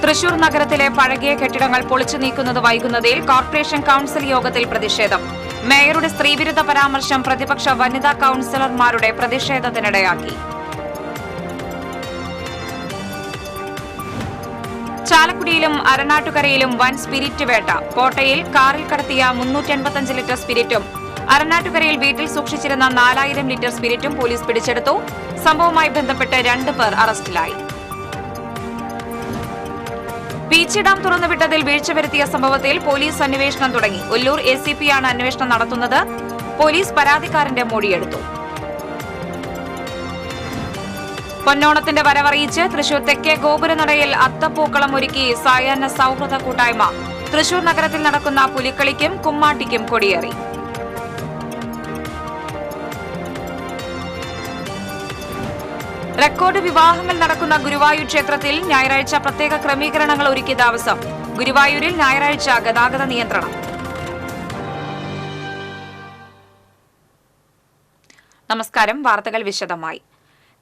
തൃശൂർ നഗരത്തിലെ പഴകിയ കെട്ടിടങ്ങൾ പൊളിച്ചു നീക്കുന്നത് വൈകുന്നതിൽ കോർപ്പറേഷൻ കൌൺസിൽ യോഗത്തിൽ പ്രതിഷേധം. മേയറുടെ സ്ത്രീവിരുദ്ധ പരാമർശം പ്രതിപക്ഷ വനിതാ കൌൺസിലർമാരുടെ പ്രതിഷേധത്തിനിടയാക്കി. ചാലക്കുടിയിലും അരനാട്ടുകരയിലും വൻ സ്പിരിറ്റ് വേട്ട. കോട്ടയിൽ കാറിൽ കടത്തിയ 385 ലിറ്റർ സ്പിരിറ്റും അരനാട്ടുകരയിൽ വീട്ടിൽ സൂക്ഷിച്ചിരുന്ന 4000 ലിറ്റർ സ്പിരിറ്റും പോലീസ് പിടിച്ചെടുത്തു. സംഭവവുമായി ബന്ധപ്പെട്ട് 2 പേർ അറസ്റ്റിലായി. ബീച്ച് ഡാം തുറന്നുവിട്ടതിൽ വീഴ്ച വരുത്തിയ സംഭവത്തിൽ പോലീസ് അന്വേഷണം തുടങ്ങി. ഒല്ലൂർ ACPയാണ് അന്വേഷണം നടത്തുന്നത്. പോലീസ് പരാതിക്കാരന്റെ മൊഴിയെടുത്തു. പൊന്നോണത്തിന്റെ വരവറിയിച്ച് തൃശൂർ തെക്കേ ഗോപുരനടയിൽ അത്തപ്പൂക്കളം ഒരുക്കി സായാഹ്ന സൌഹൃദ കൂട്ടായ്മ. തൃശൂർ നഗരത്തിൽ നടക്കുന്ന പുലിക്കളിക്കും കുമ്മാട്ടിക്കും കൊടിയേറി. റെക്കോർഡ് വിവാഹങ്ങൾ നടക്കുന്ന ഗുരുവായൂർ ക്ഷേത്രത്തിൽ ഞായറാഴ്ച പ്രത്യേക ക്രമീകരണങ്ങൾ ഒരുക്കിയ ദിവസം. ഗുരുവായൂരിൽ ഞായറാഴ്ച ഗതാഗത നിയന്ത്രണം. നമസ്കാരം. വാർത്തകൾ വിശദമായി.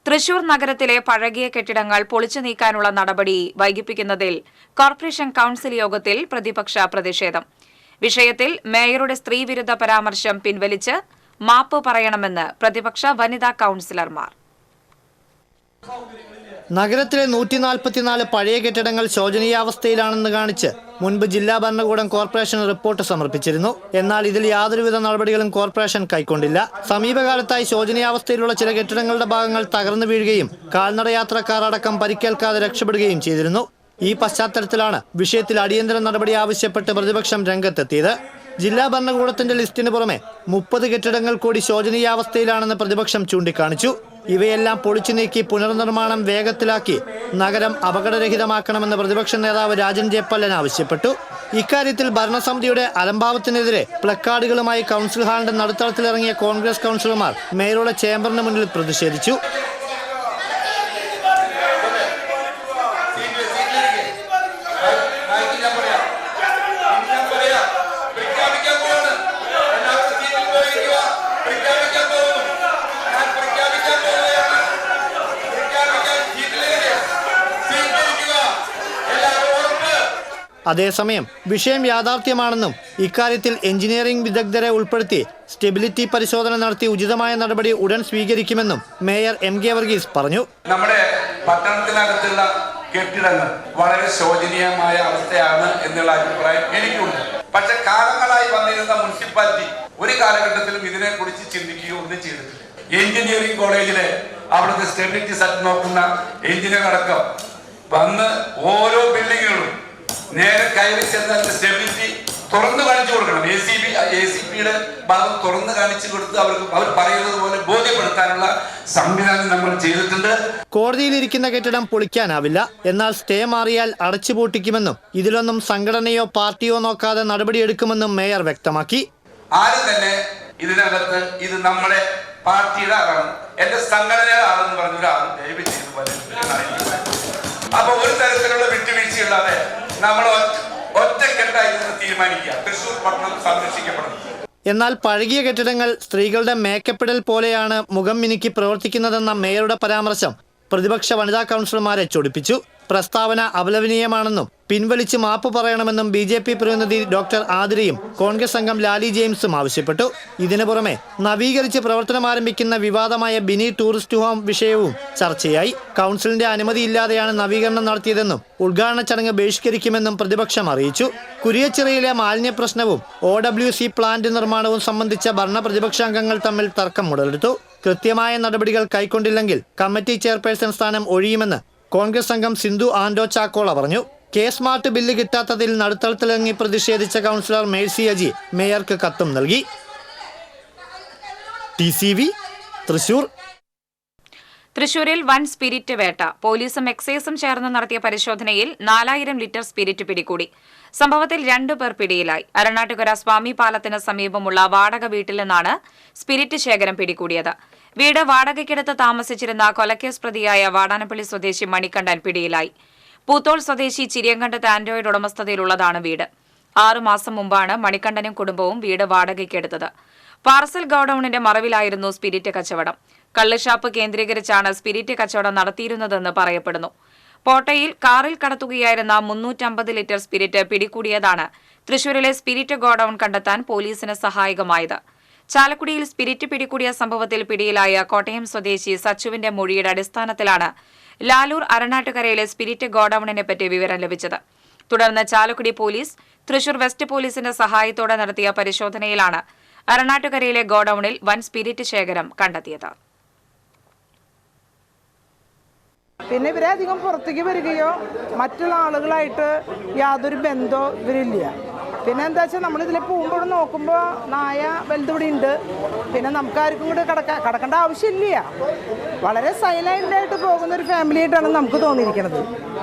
തൃശൂർ നഗരത്തിലെ പഴകിയ കെട്ടിടങ്ങൾ പൊളിച്ചു നീക്കാനുള്ള നടപടി വൈകിപ്പിക്കുന്നതിൽ കോർപ്പറേഷൻ കൌൺസിൽ യോഗത്തിൽ പ്രതിപക്ഷ പ്രതിഷേധം. വിഷയത്തിൽ മേയറുടെ സ്ത്രീവിരുദ്ധ പരാമർശം പിൻവലിച്ച് മാപ്പ് പറയണമെന്ന് പ്രതിപക്ഷ വനിതാ കൌൺസിലർമാർ. നഗരത്തിലെ 144 പഴയ കെട്ടിടങ്ങൾ ശോചനീയാവസ്ഥയിലാണെന്ന് കാണിച്ച് മുൻപ് ജില്ലാ ഭരണകൂടം കോർപ്പറേഷൻ റിപ്പോർട്ട് സമർപ്പിച്ചിരുന്നു. എന്നാൽ ഇതിൽ യാതൊരുവിധ നടപടികളും കോർപ്പറേഷൻ കൈക്കൊണ്ടില്ല. സമീപകാലത്തായി ശോചനീയാവസ്ഥയിലുള്ള ചില കെട്ടിടങ്ങളുടെ ഭാഗങ്ങൾ തകർന്നു വീഴുകയും കാൽനടയാത്രക്കാർ അടക്കം പരിക്കേൽക്കാതെ രക്ഷപ്പെടുകയും ചെയ്തിരുന്നു. ഈ പശ്ചാത്തലത്തിലാണ് വിഷയത്തിൽ അടിയന്തര നടപടി ആവശ്യപ്പെട്ട് പ്രതിപക്ഷം രംഗത്തെത്തിയത്. ജില്ലാ ഭരണകൂടത്തിന്റെ ലിസ്റ്റിന് പുറമെ 30 കെട്ടിടങ്ങൾ കൂടി ശോചനീയാവസ്ഥയിലാണെന്ന് പ്രതിപക്ഷം ചൂണ്ടിക്കാണിച്ചു. ഇവയെല്ലാം പൊളിച്ചു നീക്കി പുനർനിർമ്മാണം വേഗത്തിലാക്കി നഗരം അപകടരഹിതമാക്കണമെന്ന് പ്രതിപക്ഷ നേതാവ് രാജൻ ജയപ്പല്ലൻ ആവശ്യപ്പെട്ടു. ഇക്കാര്യത്തിൽ ഭരണസമിതിയുടെ അലംഭാവത്തിനെതിരെ പ്ലക്കാർഡുകളുമായി കൌൺസിൽ ഹാളിന്റെ നടുത്തളത്തിലിറങ്ങിയ കോൺഗ്രസ് കൌൺസിലർമാർ മേയറുടെ ചേംബറിന് മുന്നിൽ പ്രതിഷേധിച്ചു. അതേസമയം വിഷയം യാഥാർത്ഥ്യമാണെന്നും ഇക്കാര്യത്തിൽ എഞ്ചിനീയറിംഗ് വിദഗ്ധരെ ഉൾപ്പെടുത്തി സ്റ്റെബിലിറ്റി പരിശോധന നടത്തി ഉചിതമായ നടപടി ഉടൻ സ്വീകരിക്കുമെന്നും മേയർ MK വർഗീസ് പറഞ്ഞു. നമ്മുടെ പട്ടണത്തിനകത്തുള്ള കെട്ടിടങ്ങൾ വളരെ ശോചനീയമായ അവസ്ഥയാണ് എന്നുള്ള അഭിപ്രായം എനിക്കുണ്ട്. പക്ഷെ കാലങ്ങളായി വന്നിരുന്ന മുനിസിപ്പാലിറ്റി ഒരു കാലഘട്ടത്തിലും ഇതിനെക്കുറിച്ച് ചിന്തിക്കുകയോ ഒന്നും ചെയ്തിട്ടില്ല. എഞ്ചിനീയറിംഗ് കോളേജിലെ അവിടുത്തെ സ്റ്റെബിലിറ്റി സെറ്റ് നോക്കുന്ന എഞ്ചിനീയർ അടക്കം വന്ന് ഓരോ ബിൽഡിങ്ങുകളും നേരെ കയറി ചെന്നാൽ സ്റ്റെബിലിറ്റി തുറന്നു കാണിച്ചു കൊടുക്കണം. ACPയുടെ ഭാഗം തുറന്നു കാണിച്ചു കൊടുത്ത് അവർ പറയുന്നത് പോലെ ബോധ്യപ്പെടുത്താനുള്ള സംവിധാനം നമ്മൾ ചെയ്തിട്ടുണ്ട്. കോടതിയിലിരിക്കുന്ന കെട്ടിടം പൊളിക്കാനാവില്ല. എന്നാൽ സ്റ്റേ മാറിയാൽ അടച്ചുപൂട്ടിക്കുമെന്നും ഇതിലൊന്നും സംഘടനയോ പാർട്ടിയോ നോക്കാതെ നടപടിയെടുക്കുമെന്നും മേയർ വ്യക്തമാക്കി. ആരും തന്നെ ഇതിനകത്ത് ഇത് നമ്മുടെ പാർട്ടിയുടെ ആളാണ്, എന്റെ സംഘടനയുടെ ആളെന്ന് പറഞ്ഞ ഒരാളും ദയവ് ചെയ്ത് പോലെ. അപ്പൊ ഒരു തരത്തിലുള്ള വിട്ടുവീഴ്ചയില്ലാതെ നമ്മൾ ഒറ്റക്കെട്ടായി തീരുമാനിക്കുക തൃശൂർ പട്ടണം സംരക്ഷിക്കപ്പെടും. എന്നാൽ പഴകിയ കെട്ടിടങ്ങൾ സ്ത്രീകളുടെ മേക്കപ്പിടൽ പോലെയാണ് മുഖം മിനുക്കി പ്രവർത്തിക്കുന്നതെന്ന മേയറുടെ പരാമർശം പ്രതിപക്ഷ വനിതാ കൌൺസിലർമാരെ ചൊടിപ്പിച്ചു. പ്രസ്താവന അപലപനീയമാണെന്നും പിൻവലിച്ച് മാപ്പ് പറയണമെന്നും BJP പ്രതിനിധി ഡോക്ടർ ആതിരയും കോൺഗ്രസ് അംഗം ലാലി ജെയിംസും ആവശ്യപ്പെട്ടു. ഇതിനു പുറമെ നവീകരിച്ച് പ്രവർത്തനം ആരംഭിക്കുന്ന വിവാദമായ ബിനി ടൂറിസ്റ്റ് ഹോം വിഷയവും ചർച്ചയായി. കൌൺസിലിന്റെ അനുമതിയില്ലാതെയാണ് നവീകരണം നടത്തിയതെന്നും ഉദ്ഘാടന ചടങ്ങ് ബഹിഷ്കരിക്കുമെന്നും പ്രതിപക്ഷം അറിയിച്ചു. കുരിയച്ചിറയിലെ മാലിന്യ പ്രശ്നവും OWC പ്ലാന്റ് നിർമ്മാണവും സംബന്ധിച്ച ഭരണ പ്രതിപക്ഷാംഗങ്ങൾ തമ്മിൽ തർക്കം ഉടലെടുത്തു. കൃത്യമായ നടപടികൾ കൈക്കൊണ്ടില്ലെങ്കിൽ കമ്മിറ്റി ചെയർപേഴ്സൺ സ്ഥാനം ഒഴിയുമെന്ന് കോൺഗ്രസ് അംഗം സിന്ധു ആൻഡോ ചാക്കോള പറഞ്ഞു. സ്മാർട്ട് ബില്ല് കിട്ടാത്തതിൽ നടുത്തളത്തിലിറങ്ങി പ്രതിഷേധിച്ച കൌൺസിലർ മേഴ്സി അജി മേയർക്ക് കത്തും നൽകി. TCV തൃശൂർ. തൃശൂരിൽ വൻ സ്പിരിറ്റ് വേട്ട. പോലീസും എക്സൈസും ചേർന്ന് നടത്തിയ പരിശോധനയിൽ 4000 ലിറ്റർ സ്പിരിറ്റ് പിടികൂടി. സംഭവത്തിൽ 2 പേർ പിടിയിലായി. അരനാട്ടുകര സ്വാമി പാലത്തിന് സമീപമുള്ള വാടക വീട്ടിൽ നിന്നാണ് സ്പിരിറ്റ് ശേഖരം പിടികൂടിയത്. വീട് വാടകയ്ക്കെടുത്ത് താമസിച്ചിരുന്ന കൊലക്കേസ് പ്രതിയായ വാടാനപ്പള്ളി സ്വദേശി മണികണ്ഠൻ പിടിയിലായി. പൂത്തോൾ സ്വദേശി ചിരിയങ്കണ്ടത്ത് ആൻഡ്രോയിഡ് ഉടമസ്ഥതയിലുള്ളതാണ് വീട്. 6 മാസം മുമ്പാണ് മണികണ്ഠനും കുടുംബവും വീട് വാടകയ്ക്കെടുത്തത്. പാർസൽ ഗോഡൌണിന്റെ മറവിലായിരുന്നു സ്പിരിറ്റ് കച്ചവടം. കള്ളുഷാപ്പ് കേന്ദ്രീകരിച്ചാണ് സ്പിരിറ്റ് കച്ചവടം നടത്തിയിരുന്നതെന്ന് പറയപ്പെടുന്നു. പോട്ടയിൽ കാറിൽ കടത്തുകയായിരുന്ന 350 ലിറ്റർ സ്പിരിറ്റ് പിടികൂടിയതാണ് തൃശൂരിലെ സ്പിരിറ്റ് ഗോഡൌൺ കണ്ടെത്താൻ പോലീസിന് സഹായകമായത്. ചാലക്കുടിയിൽ സ്പിരിറ്റ് പിടികൂടിയ സംഭവത്തിൽ പിടിയിലായ കോട്ടയം സ്വദേശി സച്ചുവിന്റെ മൊഴിയുടെ അടിസ്ഥാനത്തിലാണ് ലാലൂർ അരണാട്ടുകരയിലെ സ്പിരിറ്റ് ഗോഡൌണിനെപ്പറ്റി വിവരം ലഭിച്ചത്. തുടർന്ന് ചാലക്കുടി പോലീസ് തൃശൂർ വെസ്റ്റ് പോലീസിന്റെ സഹായത്തോടെ നടത്തിയ പരിശോധനയിലാണ് അരണാട്ടുകരയിലെ ഗോഡൌണിൽ വൻ സ്പിരിറ്റ് ശേഖരം കണ്ടെത്തിയത്. പിന്നെ ഇവരെ അധികം പുറത്തേക്ക് വരികയോ മറ്റുള്ള ആളുകളായിട്ട് യാതൊരു ബന്ധമോ ഇവരില്ല. പിന്നെ എന്താ വെച്ചാൽ നമ്മളിതിൽ പോകുമ്പോൾ നോക്കുമ്പോൾ നായ വലുതിവിടെ ഉണ്ട്. പിന്നെ നമുക്കാർക്കും കൂടെ കടക്കേണ്ട ആവശ്യമില്ല. വളരെ സൈലൻ്റായിട്ട് പോകുന്ന ഒരു ഫാമിലി ആയിട്ടാണ് നമുക്ക് തോന്നിയിരിക്കുന്നത്.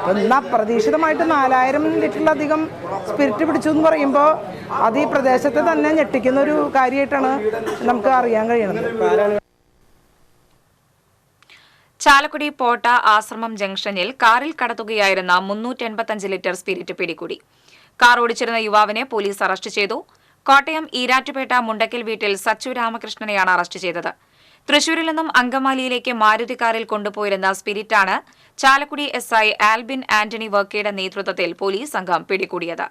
എന്നാൽ അപ്രതീക്ഷിതമായിട്ട് 4000 ലിറ്ററിലധികം സ്പിരിറ്റ് പിടിച്ചു എന്ന് പറയുമ്പോൾ അത് ഈ പ്രദേശത്തെ തന്നെ ഞെട്ടിക്കുന്ന ഒരു കാര്യമായിട്ടാണ് നമുക്ക് അറിയാൻ കഴിയുന്നത്. ചാലക്കുടി പോട്ട ആശ്രമം ജംഗ്ഷനിൽ കാറിൽ കടത്തുകയായിരുന്ന 385 ലിറ്റർ സ്പിരിറ്റ് പിടികൂടി. കാർ ഓടിച്ചിരുന്ന യുവാവിനെ പോലീസ് അറസ്റ്റ് ചെയ്തു. കോട്ടയം ഈരാറ്റുപേട്ട മുണ്ടക്കൽ വീട്ടിൽ സച്ചു രാമകൃഷ്ണനെയാണ് അറസ്റ്റ് ചെയ്തത്. തൃശൂരിൽ നിന്നും അങ്കമാലിയിലേക്ക് മാരുതി കാറിൽ കൊണ്ടുപോയിരുന്ന സ്പിരിറ്റാണ് ചാലക്കുടി SI ആൽബിൻ ആന്റണി വർക്കിയുടെ നേതൃത്വത്തിൽ പോലീസ് സംഘം പിടികൂടിയത്.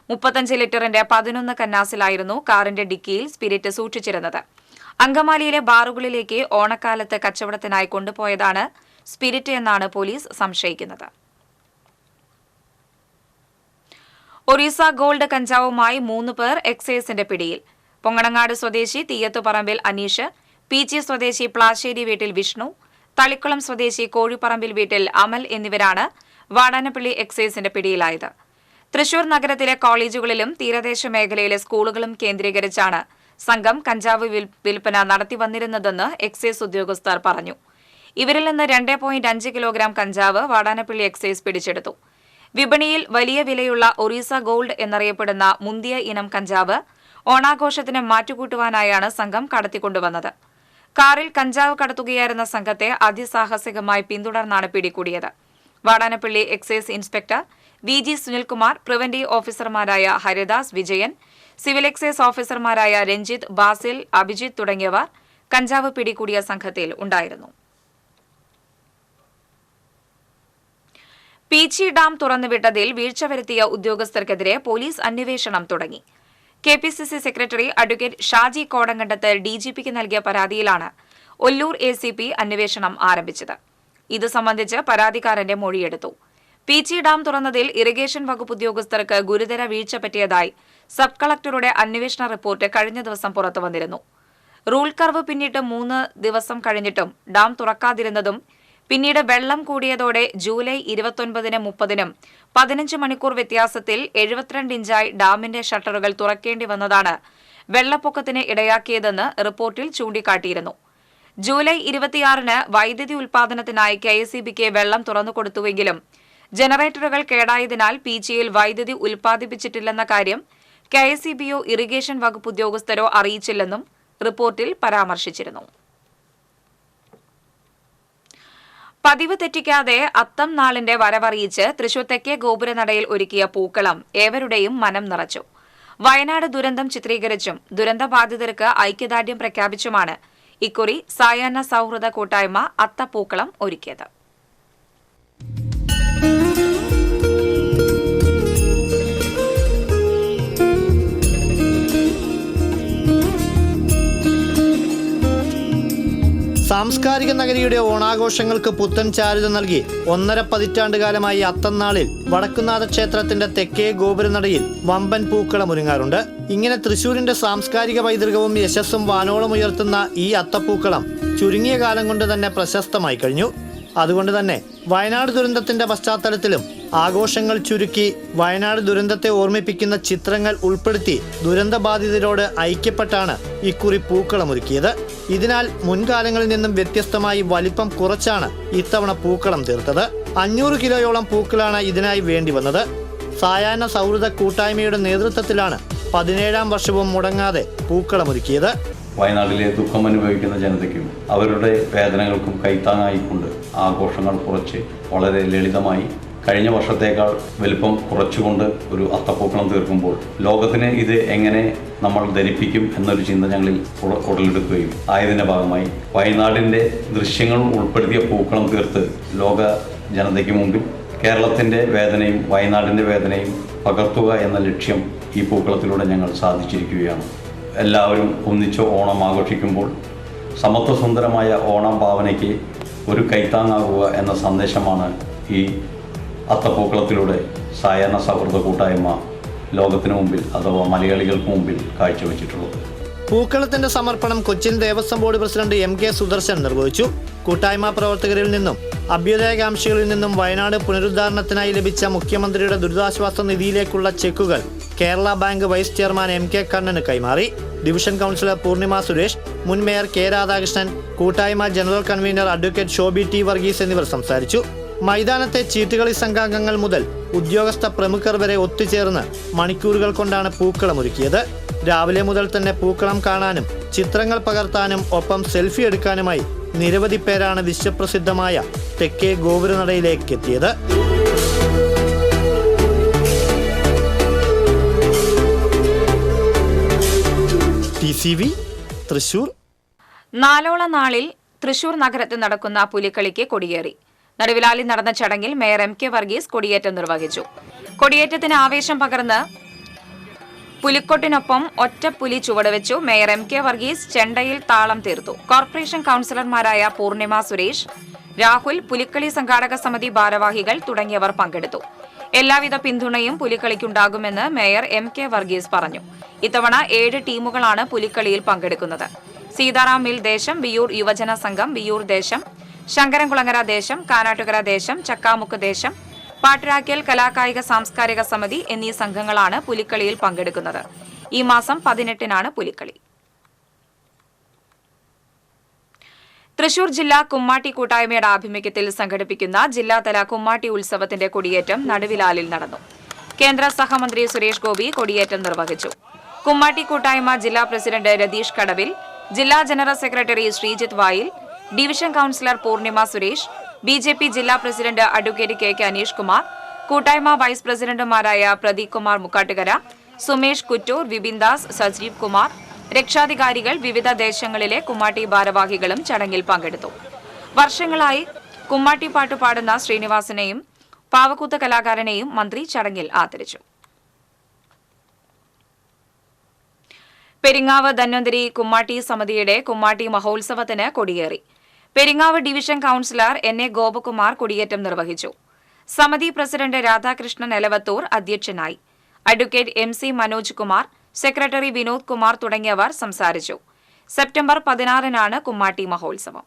35 ലിറ്ററിന്റെ 11 കന്നാസിലായിരുന്നു കാറിന്റെ ഡിക്കിയിൽ സ്പിരിറ്റ് സൂക്ഷിച്ചിരുന്നത്. അങ്കമാലിയിലെ ബാറുകളിലേക്ക് ഓണക്കാലത്ത് കച്ചവടത്തിനായി കൊണ്ടുപോയതാണ് സ്പിരിറ്റ് എന്നാണ് പോലീസ് സംശയിക്കുന്നത്. ഒറീസ ഗോൾഡ് കഞ്ചാവുമായി 3 പേർ എക്സൈസിന്റെ പിടിയിൽ. പൊങ്ങണങ്ങാട് സ്വദേശി തീയത്തുപറമ്പിൽ അനീഷ്, പീച്ചി സ്വദേശി പ്ലാശ്ശേരി വീട്ടിൽ വിഷ്ണു, തളിക്കുളം സ്വദേശി കോഴിപ്പറമ്പിൽ വീട്ടിൽ അമൽ എന്നിവരാണ് വാടാനപ്പള്ളി എക്സൈസിന്റെ പിടിയിലായത്. തൃശൂർ നഗരത്തിലെ കോളേജുകളിലും തീരദേശ മേഖലയിലെ സ്കൂളുകളും കേന്ദ്രീകരിച്ചാണ് സംഘം കഞ്ചാവ് വിൽപ്പന നടത്തിവന്നിരുന്നതെന്ന് എക്സൈസ് ഉദ്യോഗസ്ഥർ പറഞ്ഞു. ഇവരിൽ നിന്ന് 2.5 കിലോഗ്രാം കഞ്ചാവ് വാടാനപ്പള്ളി എക്സൈസ് പിടിച്ചെടുത്തു. വിപണിയിൽ വലിയ വിലയുള്ള ഒറീസ ഗോൾഡ് എന്നറിയപ്പെടുന്ന മുന്തിയ ഇനം കഞ്ചാവ് ഓണാഘോഷത്തിന് മാറ്റുകൂട്ടുവാനായാണ് സംഘം കടത്തിക്കൊണ്ടുവന്നത്. കാറിൽ കഞ്ചാവ് കടത്തുകയായിരുന്ന സംഘത്തെ അതിസാഹസികമായി പിന്തുടർന്നാണ് പിടികൂടിയത്. Vadanappally excise inspector VG Sunilkumar, preventive ഓഫീസർമാരായ ഹരിദാസ്, വിജയൻ, സിവിൽ എക്സൈസ് ഓഫീസർമാരായ രഞ്ജിത്ത്, ബാസിൽ, അഭിജിത്ത് തുടങ്ങിയവർ കഞ്ചാവ് പിടികൂടിയ സംഘത്തിൽ ഉണ്ടായിരുന്നു. പീച്ചി ഡാം തുറന്നുവിട്ടതിൽ വീഴ്ച വരുത്തിയ ഉദ്യോഗസ്ഥർക്കെതിരെ പോലീസ് അന്വേഷണം തുടങ്ങി. KPCC secretary advocate Shaji Kodankandath DGPക്ക് നൽകിയ പരാതിയിലാണ് ഒല്ലൂർ ACP അന്വേഷണം ആരംഭിച്ചത്. ഇത് സംബന്ധിച്ച് പരാതിക്കാരന്റെ മൊഴിയെടുത്തു. പീച്ചി ഡാം തുറന്നതിൽ ഇറിഗേഷൻ വകുപ്പ് ഉദ്യോഗസ്ഥർക്ക് ഗുരുതര വീഴ്ച പറ്റിയതായി സബ് കളക്ടറുടെ അന്വേഷണ റിപ്പോർട്ട് കഴിഞ്ഞ ദിവസം പുറത്തുവന്നിരുന്നു. റൂൾ കർവ് പിന്നിട്ട് 3 ദിവസം കഴിഞ്ഞിട്ടും ഡാം തുറക്കാതിരുന്നതും പിന്നീട് വെള്ളം കൂടിയതോടെ ജൂലൈ 29-നും 30-നും 15 മണിക്കൂർ വ്യത്യാസത്തിൽ 72 ഇഞ്ചായി ഡാമിന്റെ ഷട്ടറുകൾ തുറക്കേണ്ടി വന്നതാണ് വെള്ളപ്പൊക്കത്തിന് ഇടയാക്കിയതെന്ന് റിപ്പോർട്ടിൽ ചൂണ്ടിക്കാട്ടിയിരുന്നു. ജൂലൈ 26-ന് വൈദ്യുതി ഉൽപാദനത്തിനായി KSEBക്ക് വെള്ളം തുറന്നുകൊടുത്തുവെങ്കിലും ജനറേറ്ററുകൾ കേടായതിനാൽ പീച്ചിയിൽ വൈദ്യുതി ഉൽപ്പാദിപ്പിച്ചിട്ടില്ലെന്ന കാര്യം KSEBയോ ഇറിഗേഷൻ വകുപ്പ് ഉദ്യോഗസ്ഥരോ അറിയിച്ചില്ലെന്നും റിപ്പോർട്ടിൽ പരാമർശിച്ചിരുന്നു. പതിവ് തെറ്റിക്കാതെ അത്തം നാളിന്റെ വരവറിയിച്ച് തൃശൂർ തെക്കേ ഗോപുരനടയിൽ ഒരുക്കിയ പൂക്കളം ഏവരുടെയും മനം നിറച്ചു. വയനാട് ദുരന്തം ചിത്രീകരിച്ചും ദുരന്തബാധിതർക്ക് ഐക്യദാർഢ്യം പ്രഖ്യാപിച്ചുമാണ് ഇക്കുറി സായാഹ്ന സൗഹൃദ കൂട്ടായ്മ അത്തപ്പൂക്കളം ഒരുക്കിയത്. സാംസ്കാരിക നഗരിയുടെ ഓണാഘോഷങ്ങൾക്ക് പുത്തൻ ചാരുത നൽകി 1.5 പതിറ്റാണ്ടുകാലമായി അത്തന്നാളിൽ വടക്കുന്നാഥ ക്ഷേത്രത്തിന്റെ തെക്കേ ഗോപുരനടയിൽ വമ്പൻ പൂക്കളം ഒരുങ്ങാറുണ്ട്. ഇങ്ങനെ തൃശൂരിന്റെ സാംസ്കാരിക പൈതൃകവും യശസ്സും വാനോളം ഉയർത്തുന്ന ഈ അത്തപ്പൂക്കളം ചുരുങ്ങിയ കാലം കൊണ്ട് തന്നെ പ്രശസ്തമായി കഴിഞ്ഞു. അതുകൊണ്ട് തന്നെ വയനാട് ദുരന്തത്തിന്റെ പശ്ചാത്തലത്തിലും ആഘോഷങ്ങൾ ചുരുക്കി വയനാട് ദുരന്തത്തെ ഓർമ്മിപ്പിക്കുന്ന ചിത്രങ്ങൾ ഉൾപ്പെടുത്തി ദുരന്തബാധിതരോട് ഐക്യപ്പെട്ടാണ് ഇക്കുറി പൂക്കളമൊരുക്കിയത്. ഇതിനാൽ മുൻകാലങ്ങളിൽ നിന്നും വ്യത്യസ്തമായി വലിപ്പം കുറച്ചാണ് ഇത്തവണ പൂക്കളം തീർത്തത്. 500 കിലോയോളം പൂക്കളാണ് ഇതിനായി വേണ്ടി വന്നത്. സായാഹ്ന സൗഹൃദ കൂട്ടായ്മയുടെ നേതൃത്വത്തിലാണ് 17ാം വർഷവും മുടങ്ങാതെ പൂക്കളമൊരുക്കിയത്. വയനാട്ടിലെ ദുഃഖം അനുഭവിക്കുന്ന ജനതയ്ക്കും അവരുടെ വേദനകൾക്കും കൈത്താങ്ങായിക്കൊണ്ട് ആഘോഷങ്ങൾ കുറച്ച് വളരെ ലളിതമായി കഴിഞ്ഞ വർഷത്തേക്കാൾ വലിപ്പം കുറച്ചുകൊണ്ട് ഒരു അത്തപ്പൂക്കളം തീർക്കുമ്പോൾ ലോകത്തിന് ഇത് എങ്ങനെ നമ്മൾ ധരിപ്പിക്കും എന്നൊരു ചിന്ത ഞങ്ങളിൽ ഉടലെടുക്കുകയും ആയതിൻ്റെ ഭാഗമായി വയനാടിൻ്റെ ദൃശ്യങ്ങൾ ഉൾപ്പെടുത്തിയ പൂക്കളം തീർത്ത് ലോക ജനതയ്ക്ക് മുമ്പിൽ കേരളത്തിൻ്റെ വേദനയും വയനാടിൻ്റെ വേദനയും പകർത്തുക എന്ന ലക്ഷ്യം ഈ പൂക്കളത്തിലൂടെ ഞങ്ങൾ സാധിച്ചിരിക്കുകയാണ്. എല്ലാവരും ഒന്നിച്ച് ഓണം ആഘോഷിക്കുമ്പോൾ സമത്വസുന്ദരമായ ഓണം ഭാവനയ്ക്ക് ഒരു കൈത്താങ്ങാകുക എന്ന സന്ദേശമാണ് ഈ അത്തപ്പൂക്കളത്തിലൂടെ സായാഹ്ന സൗഹൃദ കൂട്ടായ്മ ലോകത്തിനു മുമ്പിൽ അഥവാ മലയാളികൾക്ക് മുമ്പിൽ കാഴ്ചവെച്ചിട്ടുള്ളത്. പൂക്കളത്തിന്റെ സമർപ്പണം Cochin Devaswom board president MK Sudarshan നിർവഹിച്ചു. കൂട്ടായ്മ പ്രവർത്തകരിൽ നിന്നും അഭ്യുദയകാംക്ഷികളിൽ നിന്നും വയനാട് പുനരുദ്ധാരണത്തിനായി ലഭിച്ച മുഖ്യമന്ത്രിയുടെ ദുരിതാശ്വാസ നിധിയിലേക്കുള്ള ചെക്കുകൾ Kerala bank vice chairman MK കണ്ണന് കൈമാറി. ഡിവിഷൻ കൗൺസിലർ പൂർണിമ സുരേഷ്, മുൻ മേയർ K രാധാകൃഷ്ണൻ, കൂട്ടായ്മ general convener advocate Shobi T Varghese എന്നിവർ സംസാരിച്ചു. മൈതാനത്തെ ചീട്ടുകളി സംഘാംഗങ്ങൾ മുതൽ ഉദ്യോഗസ്ഥ പ്രമുഖർ വരെ ഒത്തുചേർന്ന് മണിക്കൂറുകൾ കൊണ്ടാണ് പൂക്കളം ഒരുക്കിയത്. രാവിലെ മുതൽ തന്നെ പൂക്കളം കാണാനും ചിത്രങ്ങൾ പകർത്താനും ഒപ്പം സെൽഫി എടുക്കാനുമായി നിരവധി പേരാണ് വിശ്വപ്രസിദ്ധമായ തെക്കേ ഗോപുരനടയിലേക്ക് എത്തിയത്. TCV തൃശൂർ. നാലോളം നാളിൽ തൃശൂർ നഗരത്തിൽ നടക്കുന്ന പുലിക്കളിക്ക് കൊടിയേറി. നടുവിലാലിൽ നടന്ന ചടങ്ങിൽ മേയർ MK വർഗീസ് കൊടിയേറ്റം നിർവഹിച്ചു. കൊടിയേറ്റത്തിന് ആവേശം പകർന്ന് പുലിക്കൊട്ടിനൊപ്പം ഒറ്റ പുലി ചുവടുവെച്ചു. മേയർ MK വർഗീസ് ചെണ്ടയിൽ താളം തീർത്തു. കോർപ്പറേഷൻ കൌൺസിലർമാരായ പൂർണിമ സുരേഷ്, രാഹുൽ, പുലിക്കളി സംഘാടക സമിതി ഭാരവാഹികൾ തുടങ്ങിയവർ പങ്കെടുത്തു. എല്ലാവിധ പിന്തുണയും പുലിക്കളിക്കുണ്ടാകുമെന്ന് മേയർ MK വർഗീസ് പറഞ്ഞു. ഇത്തവണ 7 ടീമുകളാണ് പുലിക്കളിയിൽ പങ്കെടുക്കുന്നത്. സീതാറാം മിൽ ദേശം, വിയൂർ യുവജന സംഘം, വിയൂർ ദേശം, ശങ്കരൻകുളങ്ങര ദേശം, കാനാട്ടുകര ദേശം, ചക്കാമുക്ക് ദേശം, പാട്ടുരാക്കൽ കലാകായിക സാംസ്കാരിക സമിതി എന്നീ സംഘങ്ങളാണ് പുലിക്കളിയിൽ പങ്കെടുക്കുന്നത്. ഈ മാസം 18-നാണ് പുലിക്കളി. തൃശൂർ ജില്ലാ കുമ്മാട്ടി കൂട്ടായ്മയുടെ ആഭിമുഖ്യത്തിൽ സംഘടിപ്പിക്കുന്ന ജില്ലാതല കുമ്മാട്ടി ഉത്സവത്തിന്റെ കൊടിയേറ്റം നടുവിലാലിൽ നടന്നു. കേന്ദ്ര സഹമന്ത്രി സുരേഷ് ഗോപി കൊടിയേറ്റം നിർവഹിച്ചു. കുമ്മാട്ടി കൂട്ടായ്മ ജില്ലാ പ്രസിഡന്റ് രതീഷ് കടവിൽ, ജില്ലാ ജനറൽ സെക്രട്ടറി ശ്രീജിത്ത് വായിൽ, division councillor Poornima Suresh, BJP ജില്ലാ president advocate KK Aneesh Kumar, കൂട്ടായ്മ വൈസ് പ്രസിഡന്റുമാരായ പ്രദീപ് കുമാർ മുക്കാട്ടുകര, സുമേഷ് കുറ്റൂർ, വിപിൻ ദാസ്, സജീവ് കുമാർ, രക്ഷാധികാരികൾ, വിവിധ ദേശങ്ങളിലെ കുമ്മാട്ടി ഭാരവാഹികളും ചടങ്ങിൽ പങ്കെടുത്തു. വർഷങ്ങളായി കുമ്മാട്ടി പാട്ട് പാടുന്ന ശ്രീനിവാസനെയും പാവക്കൂത്ത് കലാകാരനെയും മന്ത്രി ചടങ്ങിൽ ആദരിച്ചു. പെരിങ്ങാവ് ധന്വന്തരി കുമ്മാട്ടി സമിതിയുടെ കുമ്മാട്ടി മഹോത്സവത്തിന് കൊടിയേറി. Peringavu division councillor NA Gopakumar കൊടിയേറ്റം നിർവഹിച്ചു. സമിതി പ്രസിഡന്റ് രാധാകൃഷ്ണൻ എലവത്തൂർ അധ്യക്ഷനായി. Advocate MC Manoj Kumar, secretary Vinod Kumar തുടങ്ങിയവർ സംസാരിച്ചു. സെപ്റ്റംബർ 16-നാണ് കുമ്മാട്ടി മഹോത്സവം.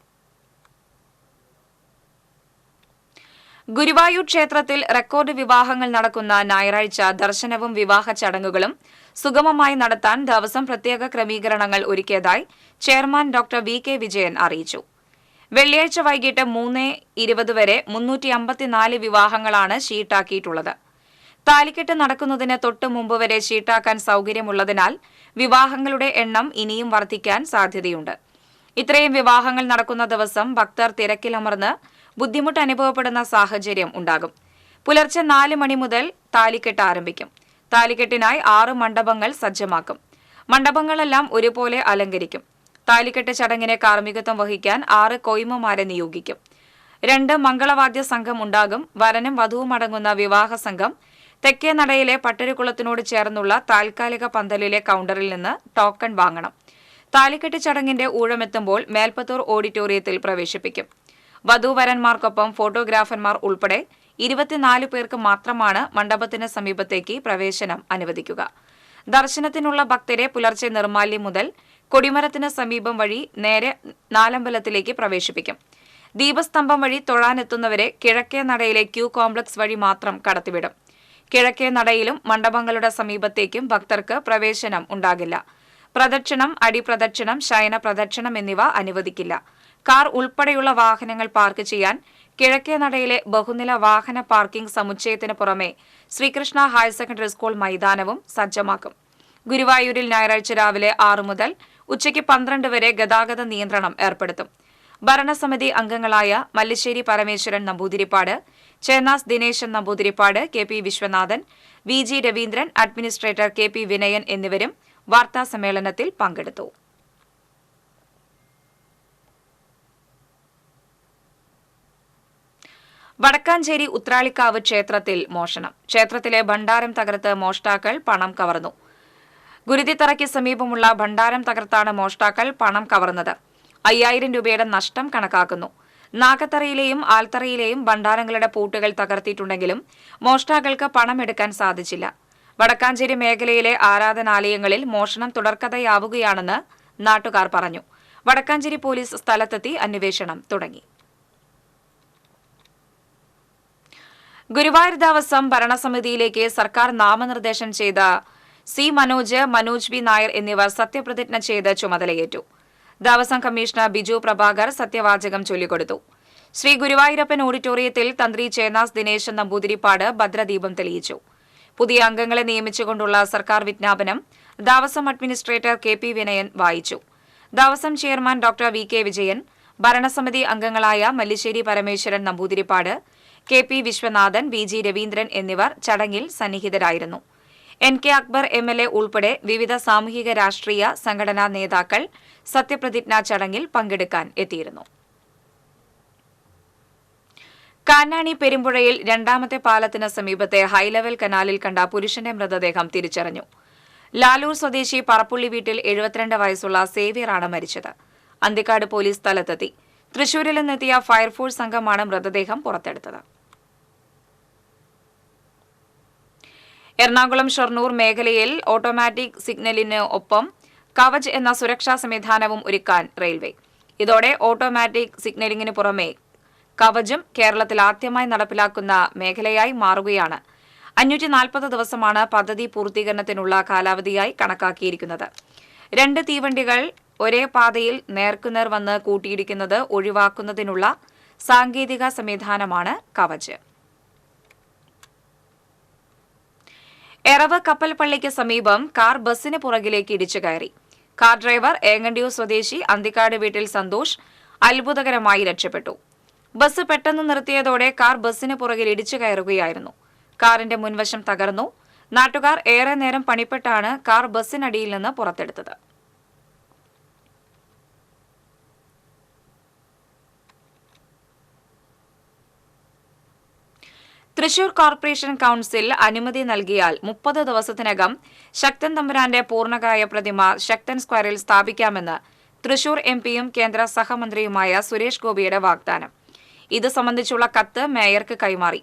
ഗുരുവായൂർ ക്ഷേത്രത്തിൽ റെക്കോർഡ് വിവാഹങ്ങൾ നടക്കുന്ന ഞായറാഴ്ച ദർശനവും വിവാഹ ചടങ്ങുകളും സുഗമമായി നടത്താൻ ദേവസ്വം പ്രത്യേക ക്രമീകരണങ്ങൾ ഒരുക്കിയതായി ചെയർമാൻ ഡോക്ടർ VK വിജയൻ അറിയിച്ചു. വെള്ളിയാഴ്ച വൈകിട്ട് 3:20 വരെ 354 വിവാഹങ്ങളാണ് ഷീട്ടാക്കിയിട്ടുള്ളത്. താലിക്കെട്ട് നടക്കുന്നതിന് തൊട്ടു മുമ്പ് വരെ ഷീട്ടാക്കാൻ സൌകര്യമുള്ളതിനാൽ വിവാഹങ്ങളുടെ എണ്ണം ഇനിയും വർദ്ധിക്കാൻ സാധ്യതയുണ്ട്. ഇത്രയും വിവാഹങ്ങൾ നടക്കുന്ന ദിവസം ഭക്തർ തിരക്കിലമർന്ന് ബുദ്ധിമുട്ട് അനുഭവപ്പെടുന്ന സാഹചര്യം ഉണ്ടാകും. പുലർച്ചെ 4 മണി മുതൽ താലിക്കെട്ട് ആരംഭിക്കും. താലിക്കെട്ടിനായി 6 മണ്ഡപങ്ങൾ സജ്ജമാക്കും. മണ്ഡപങ്ങളെല്ലാം ഒരുപോലെ അലങ്കരിക്കും. താലിക്കെട്ട് ചടങ്ങിന് കാർമ്മികത്വം വഹിക്കാൻ 6 കൊയ്മമാരെ നിയോഗിക്കും. 2 മംഗളവാദ്യ സംഘം ഉണ്ടാകും. വരനും വധുവും അടങ്ങുന്ന വിവാഹ സംഘം തെക്കേ നടയിലെ പട്ടരുകുളത്തിനോട് ചേർന്നുള്ള താൽക്കാലിക പന്തലിലെ കൌണ്ടറിൽ നിന്ന് ടോക്കൺ വാങ്ങണം. താലിക്കെട്ട് ചടങ്ങിന്റെ ഊഴമെത്തുമ്പോൾ മേൽപ്പത്തൂർ ഓഡിറ്റോറിയത്തിൽ പ്രവേശിപ്പിക്കും. വധൂവരന്മാർക്കൊപ്പം ഫോട്ടോഗ്രാഫർമാർ ഉൾപ്പെടെ 24 പേർക്ക് മാത്രമാണ് മണ്ഡപത്തിന് സമീപത്തേക്ക് പ്രവേശനം അനുവദിക്കുക. ദർശനത്തിനുള്ള ഭക്തരെ പുലർച്ചെ നിർമാല്യം മുതൽ കൊടിമരത്തിന് സമീപം വഴി നേരെ നാലമ്പലത്തിലേക്ക് പ്രവേശിപ്പിക്കും. ദീപസ്തംഭം വഴി തൊഴാനെത്തുന്നവരെ കിഴക്കേ നടയിലെ ക്യൂ കോംപ്ലക്സ് വഴി മാത്രം കടത്തിവിടും. കിഴക്കേ നടയിലും മണ്ഡപങ്ങളുടെ സമീപത്തേക്കും ഭക്തർക്ക് പ്രവേശനം ഉണ്ടാകില്ല. പ്രദക്ഷിണം, അടിപ്രദക്ഷിണം, ശയന പ്രദക്ഷിണം എന്നിവ അനുവദിക്കില്ല. കാർ ഉൾപ്പെടെയുള്ള വാഹനങ്ങൾ പാർക്ക് ചെയ്യാൻ കിഴക്കേ നടയിലെ ബഹുനില വാഹന പാർക്കിംഗ് സമുച്ചയത്തിന് പുറമെ ശ്രീകൃഷ്ണ ഹയർ സെക്കൻഡറി സ്കൂൾ മൈതാനവും സജ്ജമാക്കും. ഗുരുവായൂരിൽ ഞായറാഴ്ച രാവിലെ 6 മുതൽ ഉച്ചയ്ക്ക് 12 വരെ ഗതാഗത നിയന്ത്രണം ഏർപ്പെടുത്തും. ഭരണസമിതി അംഗങ്ങളായ Mallisseri Parameswaran Namboothiripad, Chennas Dineshan Namboothiripad, KP Viswanathan, VG Raveendran, administrator KP Vinayan എന്നിവരും വാർത്താസമ്മേളനത്തിൽ പങ്കെടുത്തു. വടക്കാഞ്ചേരി ഉത്രാളിക്കാവ് ക്ഷേത്രത്തിൽ മോഷണം. ക്ഷേത്രത്തിലെ ഭണ്ഡാരം തകർത്ത് മോഷ്ടാക്കൾ പണം കവർന്നു. ഗുരുതിത്തറയ്ക്ക് സമീപമുള്ള ഭണ്ഡാരം തകർത്താണ് മോഷ്ടാക്കൾ പണം കവർന്നത്. 5000 രൂപയുടെ നഷ്ടം കണക്കാക്കുന്നു. നാഗത്തറയിലെയും ആൽത്തറയിലെയും ഭണ്ഡാരങ്ങളുടെ പൂട്ടുകൾ തകർത്തിട്ടുണ്ടെങ്കിലും മോഷ്ടാക്കൾക്ക് പണമെടുക്കാൻ സാധിച്ചില്ല. വടക്കാഞ്ചേരി മേഖലയിലെ ആരാധനാലയങ്ങളിൽ മോഷണം തുടർക്കഥയാവുകയാണെന്ന് നാട്ടുകാർ പറഞ്ഞു. വടക്കാഞ്ചേരി പോലീസ് സ്ഥലത്തെത്തി അന്വേഷണം തുടങ്ങി. ഗുരുവായൂർ ദേവസ്വം ഭരണസമിതിയിലേക്ക് സർക്കാർ നാമനിർദ്ദേശം ചെയ്ത സി മനോജ്, മനോജ് ബി നായർ എന്നിവർ സത്യപ്രതിജ്ഞ ചെയ്ത് ചുമതലയേറ്റു. ദേവസ്വം കമ്മീഷണർ ബിജു പ്രഭാകർ സത്യവാചകം ചൊല്ലിക്കൊടുത്തു. ശ്രീ ഗുരുവായൂരപ്പൻ ഓഡിറ്റോറിയത്തിൽ തന്ത്രി ചേനാസ് ദിനേശ് നമ്പൂതിരിപ്പാട് ഭദ്രദീപം തെളിയിച്ചു. പുതിയ അംഗങ്ങളെ നിയമിച്ചുകൊണ്ടുള്ള സർക്കാർ വിജ്ഞാപനം Devaswom administrator K P Vinayan വായിച്ചു. Devaswom chairman doctor V K Vijayan, ഭരണസമിതി അംഗങ്ങളായ Mallisseri Parameswaran Namboothiripad, K P Viswanathan, V G Raveendran എന്നിവർ ചടങ്ങിൽ സന്നിഹിതരായിരുന്നു. എൻ കെ അക്ബർ MLA ഉൾപ്പെടെ വിവിധ സാമൂഹിക രാഷ്ട്രീയ സംഘടനാ നേതാക്കൾ സത്യപ്രതിജ്ഞാ ചടങ്ങിൽ പങ്കെടുക്കാൻ എത്തിയിരുന്നു. കാനാണി പെരുമ്പുഴയിൽ രണ്ടാമത്തെ പാലത്തിന് സമീപത്തെ ഹൈലെവൽ കനാലിൽ കണ്ട പുരുഷന്റെ മൃതദേഹം തിരിച്ചറിഞ്ഞു. ലാലൂർ സ്വദേശി പറപ്പുള്ളി വീട്ടിൽ 72 വയസ്സുള്ള സേവ്യറാണ് മരിച്ചത്. അന്തിക്കാട് പോലീസ് സ്ഥലത്തെത്തി. തൃശൂരിൽ നിന്നെത്തിയ ഫയർഫോഴ്സ് സംഘമാണ് മൃതദേഹം പുറത്തെടുത്തത്. എറണാകുളം ഷൊർണൂർ മേഖലയിൽ ഓട്ടോമാറ്റിക് സിഗ്നലിന് ഒപ്പം കവച് എന്ന സുരക്ഷാ സംവിധാനവും ഒരുക്കാൻ റെയിൽവേ. ഇതോടെ ഓട്ടോമാറ്റിക് സിഗ്നലിംഗിന് പുറമെ കവചും കേരളത്തിൽ ആദ്യമായി നടപ്പിലാക്കുന്ന മേഖലയായി മാറുകയാണ്. 540 ദിവസമാണ് പദ്ധതി പൂർത്തീകരണത്തിനുള്ള കാലാവധിയായി കണക്കാക്കിയിരിക്കുന്നത്. 2 തീവണ്ടികൾ ഒരേ പാതയിൽ നേർക്കുനേർ വന്ന് കൂട്ടിയിടിക്കുന്നത് ഒഴിവാക്കുന്നതിനുള്ള സാങ്കേതിക സംവിധാനമാണ് കവച്. എറവ് കപ്പൽപ്പള്ളിക്ക് സമീപം കാർ ബസിന് പുറകിലേക്ക് ഇടിച്ചു കയറി. കാർ ഡ്രൈവർ ഏങ്ങണ്ടിയൂർ സ്വദേശി അന്തിക്കാട് വീട്ടിൽ സന്തോഷ് അത്ഭുതകരമായി രക്ഷപ്പെട്ടു. ബസ് പെട്ടെന്ന് നിർത്തിയതോടെ കാർ ബസിന് പുറകിൽ ഇടിച്ചു കയറുകയായിരുന്നു. കാറിന്റെ മുൻവശം തകർന്നു. നാട്ടുകാർ ഏറെ നേരം പണിപ്പെട്ടാണ് കാർ ബസിനടിയിൽ നിന്ന് പുറത്തെടുത്തത്. തൃശൂർ കോർപ്പറേഷൻ കൌൺസിൽ അനുമതി നൽകിയാൽ 30 ദിവസത്തിനകം ശക്തൻ തമ്പുരാന്റെ പൂർണ്ണകായ പ്രതിമ ശക്തൻ സ്ക്വയറിൽ സ്ഥാപിക്കാമെന്ന് തൃശൂർ MPയും കേന്ദ്ര സഹമന്ത്രിയുമായ സുരേഷ് ഗോപിയുടെ വാഗ്ദാനം. ഇത് സംബന്ധിച്ചുള്ള കത്ത് മേയർക്ക് കൈമാറി.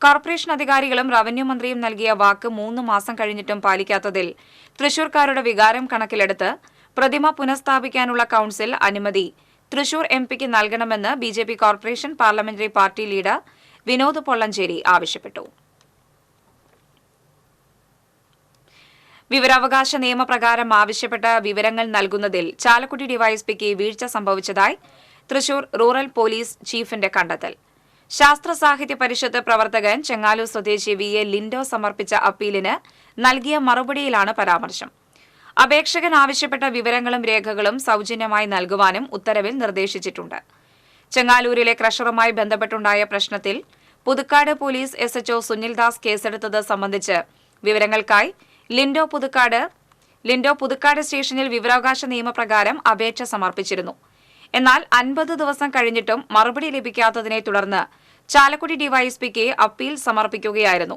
കോർപ്പറേഷൻ അധികാരികളും റവന്യൂ മന്ത്രിയും നൽകിയ വാക്ക് 3 മാസം കഴിഞ്ഞിട്ടും പാലിക്കാത്തതിൽ തൃശൂർക്കാരുടെ വികാരം കണക്കിലെടുത്ത് പ്രതിമ പുനഃസ്ഥാപിക്കാനുള്ള കൌൺസിൽ അനുമതി തൃശൂർ MPക്ക് നൽകണമെന്ന് BJP corporation parliamentary party leader Vinod Pollanchery ആവശ്യപ്പെട്ടു. വിവരാവകാശ നിയമപ്രകാരം ആവശ്യപ്പെട്ട വിവരങ്ങൾ നൽകുന്നതിൽ ചാലക്കുടി ഡിവൈഎസ്പിക്ക് വീഴ്ച സംഭവിച്ചതായി തൃശൂർ റൂറൽ പോലീസ് ചീഫിന്റെ കണ്ടെത്തൽ. ശാസ്ത്ര സാഹിത്യ പരിഷത്ത് പ്രവർത്തകൻ ചെങ്ങാലൂർ സ്വദേശി VA ലിൻഡോ സമർപ്പിച്ച അപ്പീലിന് നൽകിയ മറുപടിയിലാണ് പരാമർശം. അപേക്ഷകൻ ആവശ്യപ്പെട്ട വിവരങ്ങളും രേഖകളും സൌജന്യമായി നൽകുവാനും ഉത്തരവിൽ നിർദ്ദേശിച്ചിട്ടുണ്ട്. ചെങ്ങാലൂരിലെ ക്രഷറുമായി ബന്ധപ്പെട്ടുണ്ടായ പ്രശ്നത്തിൽ പുതുക്കാട് പോലീസ് SHO സുനിൽദാസ് കേസെടുത്തത് സംബന്ധിച്ച് വിവരങ്ങൾക്കായി ലിൻഡോ പുതുക്കാട് സ്റ്റേഷനിൽ വിവരാവകാശ നിയമപ്രകാരം അപേക്ഷ സമർപ്പിച്ചിരുന്നു. എന്നാൽ 50 ദിവസം കഴിഞ്ഞിട്ടും മറുപടി ലഭിക്കാത്തതിനെ തുടർന്ന് ചാലക്കുടി ഡിവൈഎസ്പിക്ക് അപ്പീൽ സമർപ്പിക്കുകയായിരുന്നു.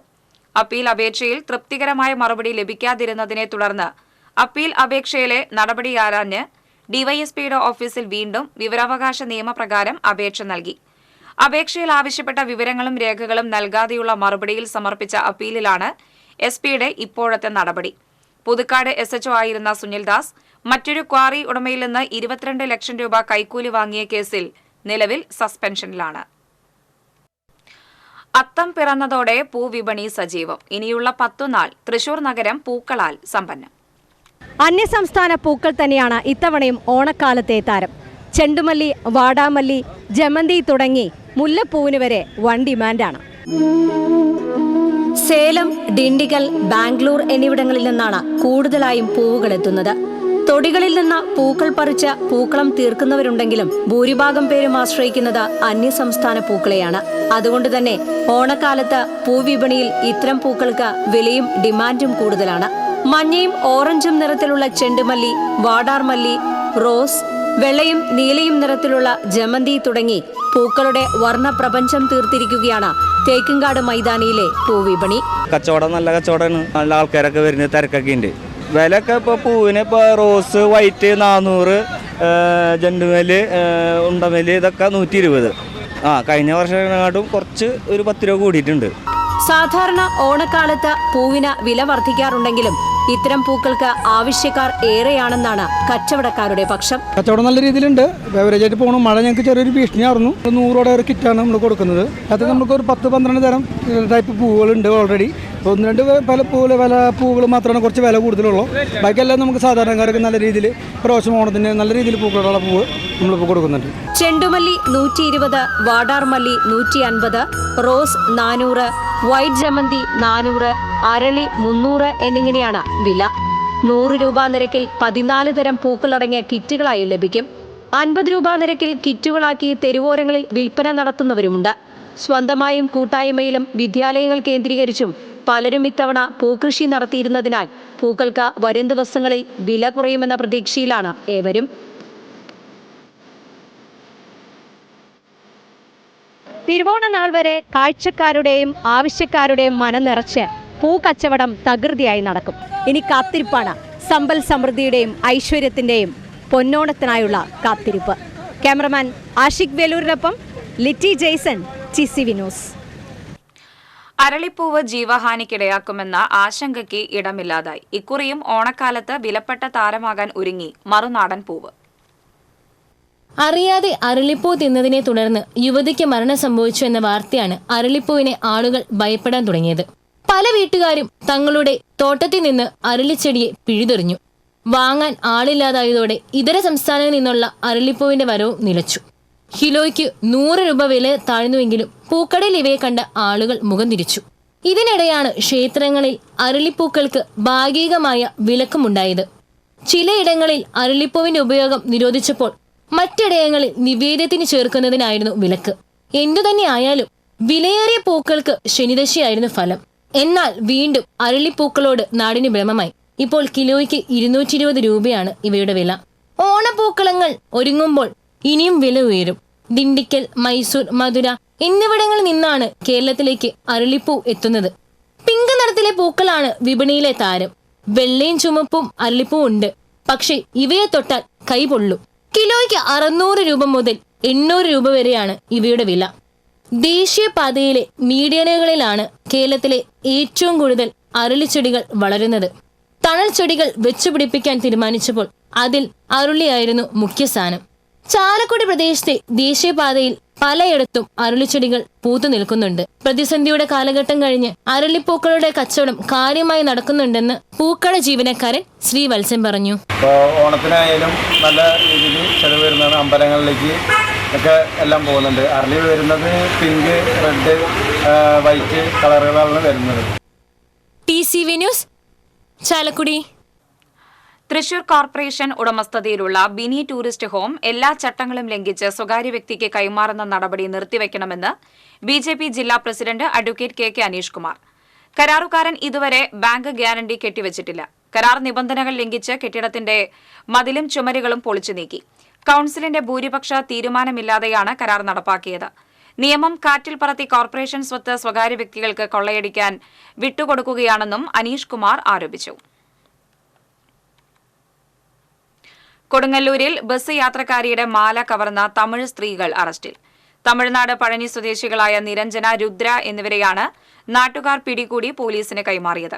അപ്പീൽ അപേക്ഷയിൽ തൃപ്തികരമായ മറുപടി ലഭിക്കാതിരുന്നതിനെ തുടർന്ന് അപ്പീൽ അപേക്ഷയിലെ നടപടി ആരാഞ്ഞ് ഡിവൈഎസ്പിയുടെ ഓഫീസിൽ വീണ്ടും വിവരാവകാശ നിയമപ്രകാരം അപേക്ഷ നൽകി. അപേക്ഷയിൽ ആവശ്യപ്പെട്ട വിവരങ്ങളും രേഖകളും നൽകാതെയുള്ള മറുപടിയിൽ സമർപ്പിച്ച അപ്പീലിലാണ് എസ്പിയുടെ ഇപ്പോഴത്തെ നടപടി. പുതുക്കാട് SHO ആയിരുന്ന സുനിൽദാസ് മറ്റൊരു ക്വാറി ഉടമയിൽ നിന്ന് 22 ലക്ഷം രൂപ കൈക്കൂലി വാങ്ങിയ കേസിൽ നിലവിൽ സസ്പെൻഷനിലാണ്. അത്തം പിറന്നതോടെ പൂവിപണി സജീവം. ഇനിയുള്ള 10 നാൾ തൃശൂർ നഗരം പൂക്കളാൽ സമ്പന്നം. അന്യസംസ്ഥാന പൂക്കൾ തന്നെയാണ് ഇത്തവണയും ഓണക്കാലത്തെ താരം. ചെണ്ടുമല്ലി, വാടാമല്ലി, ജമന്തി തുടങ്ങി മുല്ലപ്പൂവിന് വരെ വൻ ഡിമാൻഡാണ്. സേലം, ഡിണ്ടിഗൽ, ബാംഗ്ലൂർ എന്നിവിടങ്ങളിൽ നിന്നാണ് കൂടുതലായും പൂവുകൾ എത്തുന്നത്. തൊടികളിൽ നിന്ന് പൂക്കൾ പറിച്ച് പൂക്കളം തീർക്കുന്നവരുണ്ടെങ്കിലും ഭൂരിഭാഗം പേരും ആശ്രയിക്കുന്നത് അന്യസംസ്ഥാന പൂക്കളെയാണ്. അതുകൊണ്ട് തന്നെ ഓണക്കാലത്ത് പൂവിപണിയിൽ ഇത്തരം പൂക്കൾക്ക് വിലയും ഡിമാൻഡും കൂടുതലാണ്. മഞ്ഞയും ഓറഞ്ചും നിറത്തിലുള്ള ചെണ്ടുമല്ലി, വാടാർമല്ലി, റോസ്, വെള്ളയും നീലയും നിറത്തിലുള്ള ജമന്തി തുടങ്ങി പൂക്കളുടെ വർണ്ണപ്രപഞ്ചം തീർത്തിരിക്കുകയാണ് തേക്കിൻകാട് മൈതാനിയിലെ പൂവിപണി. കച്ചവടം നല്ല കച്ചവടമാണ്, നല്ല ആൾക്കാരൊക്കെ വരുന്നത്, തിരക്കൊക്കെ ഉണ്ട്. വിലയൊക്കെ ഇപ്പോൾ പൂവിന് ഇപ്പോൾ റോസ് വൈറ്റ് 400, ജെണ്ടുമേല് ഉണ്ടമേല് ഇതൊക്കെ 120. കഴിഞ്ഞ വർഷത്തിനെക്കാട്ടും കുറച്ച് ഒരു 10 രൂപ കൂടിയിട്ടുണ്ട്. സാധാരണ ഓണക്കാലത്ത് പൂവിന് വില വർദ്ധിക്കാറുണ്ടെങ്കിലും ഇത്തരം പൂക്കൾക്ക് ആവശ്യക്കാർ ഏറെയാണെന്നാണ് കച്ചവടക്കാരുടെ പക്ഷം. കച്ചവടം നല്ല രീതിയിലുണ്ട്. ബെവറേജായിട്ട് പോകണം. മഴ ഞങ്ങൾക്ക് ചെറിയൊരു ഭീഷണിയായിരുന്നു. 100 കിറ്റാണ് നമ്മൾ കൊടുക്കുന്നത്. അത് നമുക്ക് ഒരു 10-12 തരം ടൈപ്പ് പൂവുകളുണ്ട് ഓൾറെഡി. 1-2 പല പൂവുകൾ മാത്രമാണ് കുറച്ച് വില കൂടുതലുള്ളൂ. ബാക്കിയെല്ലാം നമുക്ക് സാധാരണക്കാർക്ക് നല്ല രീതിയിൽ പ്രാവശ്യം ഓണത്തിന് നല്ല രീതിയിൽ പൂക്കളുള്ള പൂവ് നമ്മളിപ്പോൾ കൊടുക്കുന്നുണ്ട്. ചെണ്ടുമല്ലി 120, വാടാർമല്ലി 150, റോസ് 400, വൈറ്റ് ജമന്തി 400, അരളി 300 എന്നിങ്ങനെയാണ് വില. 100 രൂപ നിരക്കിൽ 14 തരം പൂക്കളടങ്ങിയ കിറ്റുകളായി ലഭിക്കും. 50 രൂപ നിരക്കിൽ കിറ്റുകളാക്കി തെരുവോരങ്ങളിൽ വിൽപ്പന നടത്തുന്നവരുമുണ്ട്. സ്വന്തമായും കൂട്ടായ്മയിലും വിദ്യാലയങ്ങൾ കേന്ദ്രീകരിച്ചും പലരും ഇത്തവണ പൂക്കൃഷി നടത്തിയിരുന്നതിനാൽ പൂക്കൾക്ക് വരും ദിവസങ്ങളിൽ വില കുറയുമെന്ന പ്രതീക്ഷയിലാണ് ഏവരും. തിരുവോണനാൾ വരെ കാഴ്ചക്കാരുടെയും ആവശ്യക്കാരുടെയും മനം നിറച്ച് പൂക്കച്ചവടം തകൃതിയായി നടക്കും. ഇനി കാത്തിരിപ്പാണ് സമ്പൽ സമൃദ്ധിയുടെയും ഐശ്വര്യത്തിന്റെയും പൊന്നോണത്തിനായുള്ള കാത്തിരിപ്പ്. ക്യാമറമാൻ ആഷിഖ് വേലൂരിനൊപ്പം ലിറ്റി ജെയ്സൺ, TCV ന്യൂസ്. അരളിപ്പൂവ് ജീവഹാനിക്കിടയാക്കുമെന്ന ആശങ്കയ്ക്ക് ഇടമില്ലാതായി. ഇക്കുറിയും ഓണക്കാലത്ത് വിലപ്പെട്ട താരമാകാൻ ഒരുങ്ങി മറുനാടൻ പൂവ്. അറിയാതെ അരളിപ്പൂ തിന്നതിനെ തുടർന്ന് യുവതിക്ക് മരണം സംഭവിച്ചു എന്ന വാർത്തയാണ് അരളിപ്പൂവിനെ ആളുകൾ ഭയപ്പെടാൻ തുടങ്ങിയത്. പല വീട്ടുകാരും തങ്ങളുടെ തോട്ടത്തിൽ നിന്ന് അരളിച്ചെടിയെ പിഴുതെറിഞ്ഞു. വാങ്ങാൻ ആളില്ലാതായതോടെ ഇതര സംസ്ഥാനങ്ങളിൽ നിന്നുള്ള അരളിപ്പൂവിന്റെ വരവും നിലച്ചു. കിലോയ്ക്ക് 100 രൂപ വില താഴ്ന്നുവെങ്കിലും പൂക്കടയിൽ ഇവയെ കണ്ട ആളുകൾ മുഖം തിരിച്ചു. ഇതിനിടെയാണ് ക്ഷേത്രങ്ങളിൽ അരളിപ്പൂക്കൾക്ക് ഭാഗികമായ വിലക്കുമുണ്ടായത്. ചിലയിടങ്ങളിൽ അരളിപ്പൂവിന്റെ ഉപയോഗം നിരോധിച്ചപ്പോൾ മറ്റിടയങ്ങളിൽ നിവേദ്യത്തിന് ചേർക്കുന്നതിനായിരുന്നു വിലക്ക്. എന്തുതന്നെയായാലും വിലയേറിയ പൂക്കൾക്ക് ശനിദശയായിരുന്നു ഫലം. എന്നാൽ വീണ്ടും അരളിപ്പൂക്കളോട് നാടിന് ഭ്രമമായി. ഇപ്പോൾ കിലോയ്ക്ക് 220 രൂപയാണ് ഇവയുടെ വില. ഓണപ്പൂക്കളങ്ങൾ ഒരുങ്ങുമ്പോൾ ഇനിയും വില ഉയരും. ദിണ്ടിക്കൽ, മൈസൂർ, മധുര എന്നിവിടങ്ങളിൽ നിന്നാണ് കേരളത്തിലേക്ക് അരളിപ്പൂ എത്തുന്നത്. പിങ്ക് നിറത്തിലെ പൂക്കളാണ് വിപണിയിലെ താരം. വെള്ളയും ചുമപ്പും അരളിപ്പൂ ഉണ്ട്. പക്ഷേ ഇവയെ തൊട്ടാൽ കൈപൊള്ളും. കിലോയ്ക്ക് 600 രൂപ മുതൽ 800 രൂപ വരെയാണ് ഇവയുടെ വില. ദേശീയപാതയിലെ മീഡിയനുകളിലാണ് കേരളത്തിലെ ഏറ്റവും കൂടുതൽ അരളിച്ചെടികൾ വളരുന്നത്. തണൽ ചെടികൾ വെച്ചുപിടിപ്പിക്കാൻ തീരുമാനിച്ചപ്പോൾ അതിൽ അരളിയായിരുന്നു മുഖ്യ സ്ഥാനം. ചാലക്കുടി പ്രദേശത്തെ ദേശീയപാതയിൽ പലയിടത്തും അരളിച്ചെടികൾ പൂത്തു നിൽക്കുന്നുണ്ട്. പ്രതിസന്ധിയുടെ കാലഘട്ടം കഴിഞ്ഞ് അരളിപ്പൂക്കളുടെ കച്ചവടം കാര്യമായി നടക്കുന്നുണ്ടെന്ന് പൂക്കട ജീവനക്കാരൻ ശ്രീവത്സൻ പറഞ്ഞു. ഓണത്തിനായാലും നല്ല രീതിയിൽ ചെലവ് വരുന്നതാണ്. അമ്പലങ്ങളിലേക്ക് ഒക്കെ എല്ലാം പോകുന്നുണ്ട്. അരളി വരുന്നത് പിങ്ക്, റെഡ്, വൈറ്റ് കളറുകളാണ് വരുന്നത്. TCV news, Chalakudy. Thrissur corporation ഉടമസ്ഥതയിലുള്ള ബിനി ടൂറിസ്റ്റ് ഹോം എല്ലാ ചട്ടങ്ങളും ലംഘിച്ച് സ്വകാര്യ വ്യക്തിക്ക് കൈമാറുന്ന നടപടി നിർത്തിവെക്കണമെന്ന് BJP ജില്ലാ president advocate KK Aneesh Kumar. കരാറുകാരൻ ഇതുവരെ ബാങ്ക് ഗ്യാരണ്ടി കെട്ടിവച്ചിട്ടില്ല. കരാർ നിബന്ധനകൾ ലംഘിച്ച് കെട്ടിടത്തിന്റെ മതിലും ചുമരുകളും പൊളിച്ചു നീക്കി. കൌൺസിലിന്റെ ഭൂരിപക്ഷ തീരുമാനമില്ലാതെയാണ് കരാർ നടപ്പാക്കിയത്. നിയമം കാറ്റിൽ പറത്തി കോർപ്പറേഷൻ സ്വത്ത് സ്വകാര്യ വ്യക്തികൾക്ക് കൊള്ളയടിക്കാൻ വിട്ടുകൊടുക്കുകയാണെന്നും അനീഷ് കുമാർ ആരോപിച്ചു. കൊടുങ്ങല്ലൂരിൽ ബസ് യാത്രക്കാരിയുടെ മാല കവർന്ന തമിഴ് സ്ത്രീകൾ അറസ്റ്റിൽ. തമിഴ്നാട് പഴനി സ്വദേശികളായ നിരഞ്ജന, രുദ്ര എന്നിവരെയാണ് നാട്ടുകാർ പിടികൂടി പോലീസിന് കൈമാറിയത്.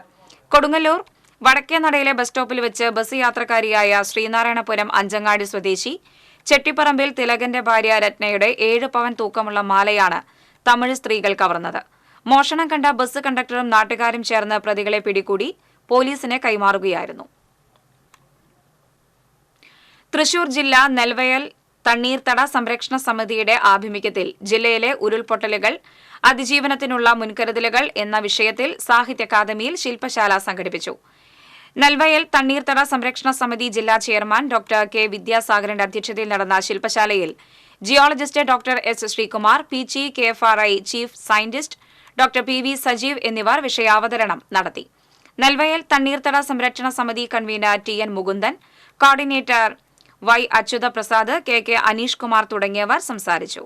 കൊടുങ്ങല്ലൂർ വടക്കേനടയിലെ ബസ് സ്റ്റോപ്പിൽ വെച്ച് ബസ് യാത്രക്കാരിയായ ശ്രീനാരായണപുരം അഞ്ചങ്ങാടി സ്വദേശി ചെട്ടിപ്പറമ്പിൽ തിലകന്റെ ഭാര്യ രത്നയുടെ 7 പവൻ തൂക്കമുള്ള മാലയാണ് തമിഴ് സ്ത്രീകൾ കവർന്നത്. മോഷണം കണ്ട ബസ് കണ്ടക്ടറും നാട്ടുകാരും ചേർന്ന് പ്രതികളെ പിടികൂടി പോലീസിന് കൈമാറുകയായിരുന്നു. തൃശൂർ ജില്ലാ നെൽവയൽ തണ്ണീർത്തട സംരക്ഷണ സമിതിയുടെ ആഭിമുഖ്യത്തിൽ ജില്ലയിലെ ഉരുൾപൊട്ടലുകൾ അതിജീവനത്തിനുള്ള മുൻകരുതലുകൾ എന്ന വിഷയത്തിൽ സാഹിത്യ അക്കാദമിയിൽ ശില്പശാല സംഘടിപ്പിച്ചു. നെൽവയൽ തണ്ണീർത്തട സംരക്ഷണ സമിതി ജില്ലാ ചെയർമാൻ ഡോക്ടർ കെ വിദ്യാസാഗറിന്റെ അധ്യക്ഷതയിൽ നടന്ന ശില്പശാലയിൽ geologist doctor S Sreekumar, PG KFRI chief scientist doctor PV Sajeev എന്നിവർ വിഷയാവതരണം നടത്തി. നെൽവയൽ തണ്ണീർത്തട സംരക്ഷണ സമിതി കൺവീനർ TN Mukundan, coordinator Y Achyutha Prasad, K Aneesh Kumar തുടങ്ങിയവർ സംസാരിച്ചു.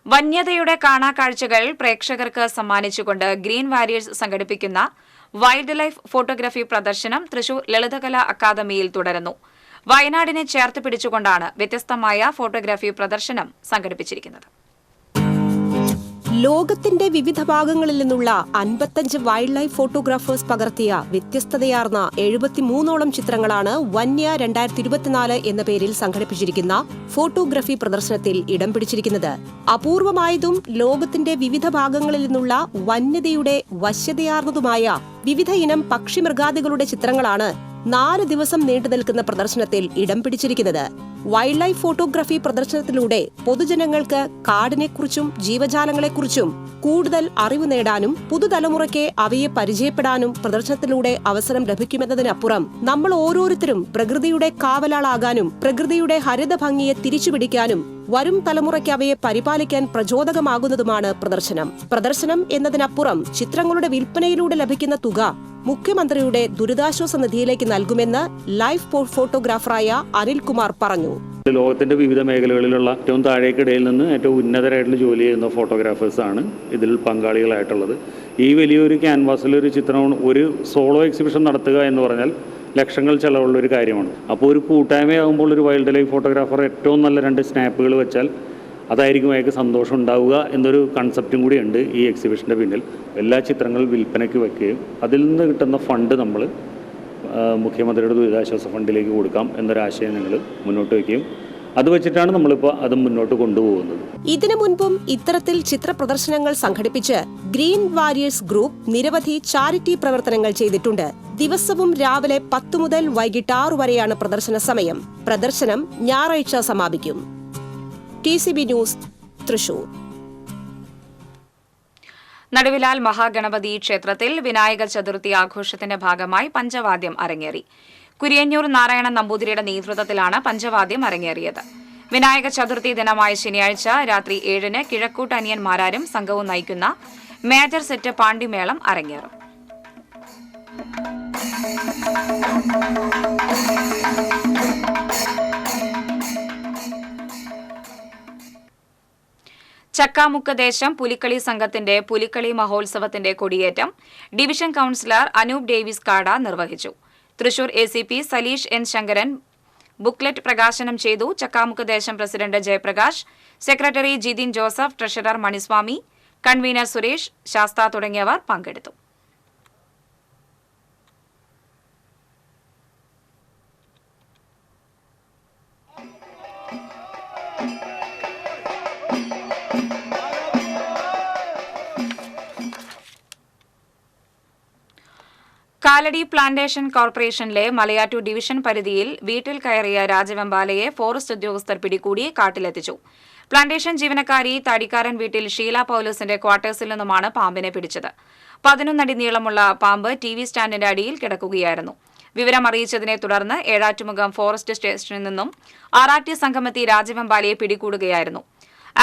വന്യതയുടെ കാണാക്കാഴ്ചകൾ പ്രേക്ഷകർക്ക് സമ്മാനിച്ചുകൊണ്ട് ഗ്രീൻ വാരിയേഴ്സ് സംഘടിപ്പിക്കുന്ന വൈൽഡ് ലൈഫ് ഫോട്ടോഗ്രാഫി പ്രദർശനം തൃശൂർ ലളിതകലാ അക്കാദമിയിൽ തുടരുന്നു. വയനാടിനെ ചേർത്ത് പിടിച്ചുകൊണ്ടാണ് വ്യത്യസ്തമായ ഫോട്ടോഗ്രാഫി പ്രദർശനം സംഘടിപ്പിച്ചിരിക്കുന്നത്. ലോകത്തിന്റെ വിവിധ ഭാഗങ്ങളിൽ നിന്നുള്ള 55 വൈൽഡ് ലൈഫ് ഫോട്ടോഗ്രാഫേഴ്സ് പകർത്തിയ വ്യത്യസ്തതയാർന്ന 73ഓളം ചിത്രങ്ങളാണ് വന്യ 2024 എന്ന പേരിൽ സംഘടിപ്പിച്ചിരിക്കുന്ന ഫോട്ടോഗ്രാഫി പ്രദർശനത്തിൽ ഇടം പിടിച്ചിരിക്കുന്നത്. അപൂർവമായതും ലോകത്തിന്റെ വിവിധ ഭാഗങ്ങളിൽ നിന്നുള്ള വന്യതയുടെ വശ്യതയാർന്നതുമായ വിവിധ ഇനം പക്ഷിമൃഗാദികളുടെ ചിത്രങ്ങളാണ് 4 ദിവസം നീണ്ടു നിൽക്കുന്ന പ്രദർശനത്തിൽ ഇടം പിടിച്ചിരിക്കുന്നത്. വൈൽഡ് ലൈഫ് ഫോട്ടോഗ്രാഫി പ്രദർശനത്തിലൂടെ പൊതുജനങ്ങൾക്ക് കാടിനെക്കുറിച്ചും ജീവജാലങ്ങളെക്കുറിച്ചും കൂടുതൽ അറിവ് നേടാനും പുതുതലമുറയ്ക്ക് അവയെ പരിചയപ്പെടാനും പ്രദർശനത്തിലൂടെ അവസരം ലഭിക്കുമെന്നതിനപ്പുറം നമ്മൾ ഓരോരുത്തരും പ്രകൃതിയുടെ കാവലാളാകാനും പ്രകൃതിയുടെ ഹരിത ഭംഗിയെ തിരിച്ചുപിടിക്കാനും വരും തലമുറയ്ക്ക് അവയെ പരിപാലിക്കാൻ പ്രചോദകമാകുന്നതുമാണ് പ്രദർശനം എന്നതിനപ്പുറം ചിത്രങ്ങളുടെ വിൽപ്പനയിലൂടെ ലഭിക്കുന്ന തുക മുഖ്യമന്ത്രിയുടെ ദുരിതാശ്വാസ നിധിയിലേക്ക് നൽകുമെന്ന് ലൈഫ് ഫോട്ടോഗ്രാഫറായ അനിൽകുമാർ പറഞ്ഞു. ലോകത്തിന്റെ വിവിധ മേഖലകളിലുള്ള ഏറ്റവും താഴേക്കിടയിൽ നിന്ന് ഏറ്റവും ഉന്നതരായിട്ടുള്ള ജോലി ചെയ്യുന്ന ഫോട്ടോഗ്രാഫേഴ്സാണ് ഇതിൽ പങ്കാളികളായിട്ടുള്ളത്. ഈ വലിയൊരു ക്യാൻവാസിലൊരു ചിത്രം ഒരു സോളോ എക്സിബിഷൻ നടത്തുക എന്ന് പറഞ്ഞാൽ ലക്ഷങ്ങൾ ചിലവുള്ളൊരു കാര്യമാണ്. അപ്പോൾ ഒരു കൂട്ടായ്മയാകുമ്പോൾ ഒരു വൈൽഡ് ലൈഫ് ഫോട്ടോഗ്രാഫർ ഏറ്റവും നല്ല 2 സ്നാപ്പുകൾ വെച്ചാൽ അതായിരിക്കും അയാൾക്ക് സന്തോഷം ഉണ്ടാവുക എന്നൊരു കൺസെപ്റ്റും കൂടിയുണ്ട് ഈ എക്സിബിഷൻ്റെ പിന്നിൽ. എല്ലാ ചിത്രങ്ങളും വിൽപ്പനയ്ക്ക് വയ്ക്കുകയും അതിൽ നിന്ന് കിട്ടുന്ന ഫണ്ട് നമ്മൾ മുഖ്യമന്ത്രിയുടെ ദുരിതാശ്വാസ ഫണ്ടിലേക്ക് കൊടുക്കാം എന്നൊരാശയം ഞങ്ങൾ മുന്നോട്ട് വയ്ക്കുകയും അത് വെച്ചിട്ടാണ് നമ്മളിപ്പോൾ അത് മുന്നോട്ട് കൊണ്ടുപോകുന്നത്. ഇതിനു മുൻപും ഇത്തരത്തിൽ ചിത്ര പ്രദർശനങ്ങൾ സംഘടിപ്പിച്ച് ഗ്രീൻ വാരിയേഴ്സ് ഗ്രൂപ്പ് നിരവധി ചാരിറ്റി പ്രവർത്തനങ്ങൾ ചെയ്തിട്ടുണ്ട്. ദിവസവും രാവിലെ 10 മുതൽ വൈകിട്ട് 6 വരെയാണ് പ്രദർശന സമയം. പ്രദർശനം ഞായറാഴ്ച സമാപിക്കും. TCB news, Thrissur. നടുവിലാൽ മഹാഗണപതി ക്ഷേത്രത്തിൽ വിനായക ചതുർത്ഥി ആഘോഷത്തിന്റെ ഭാഗമായി പഞ്ചവാദ്യം അരങ്ങേറി. കുരിയന്നൂർ നാരായണൻ നമ്പൂതിരിയുടെ നേതൃത്വത്തിലാണ് പഞ്ചവാദ്യം അരങ്ങേറിയത്. വിനായക ചതുർത്ഥി ദിനമായ ശനിയാഴ്ച രാത്രി 7-ന് കിഴക്കൂട്ട് അനിയന്മാരും സംഘവും നയിക്കുന്ന മേജർ സെറ്റ് പാണ്ടിമേളം അരങ്ങേറും. ചക്കാമുക്ക് ദേശം പുലിക്കളി സംഘത്തിന്റെ പുലിക്കളി മഹോത്സവത്തിന്റെ കൊടിയേറ്റം ഡിവിഷൻ കൌൺസിലർ അനൂപ് ഡേവിസ് കാട നിർവഹിച്ചു. Thrissur ACP Saleesh N Sankaran booklet പ്രകാശനം ചെയ്തു. ചക്കാമുക്ക് ദേശം president Jayaprakash, secretary Jithin Joseph, treasurer Maniswamy, convener Suresh Sastha തുടങ്ങിയവർ പങ്കെടുത്തു. കാലടി പ്ലാന്റേഷൻ കോർപ്പറേഷനിലെ മലയാറ്റൂർ ഡിവിഷൻ പരിധിയിൽ വീട്ടിൽ കയറിയ രാജവെമ്പാലയെ ഫോറസ്റ്റ് ഉദ്യോഗസ്ഥർ പിടികൂടി കാട്ടിലെത്തിച്ചു. പ്ലാന്റേഷൻ ജീവനക്കാരി തടിക്കാരൻ വീട്ടിൽ ഷീല പൌലോസിന്റെ ക്വാർട്ടേഴ്സിൽ നിന്നുമാണ് പാമ്പിനെ പിടിച്ചത്. 11 അടി നീളമുള്ള പാമ്പ് TV സ്റ്റാൻഡിന്റെ അടിയിൽ കിടക്കുകയായിരുന്നു. വിവരം അറിയിച്ചതിനെ തുടർന്ന് ഏഴാറ്റുമുഖം ഫോറസ്റ്റ് സ്റ്റേഷനിൽ നിന്നും RRT സംഘമെത്തി രാജവെമ്പാലയെ പിടികൂടുകയായിരുന്നു.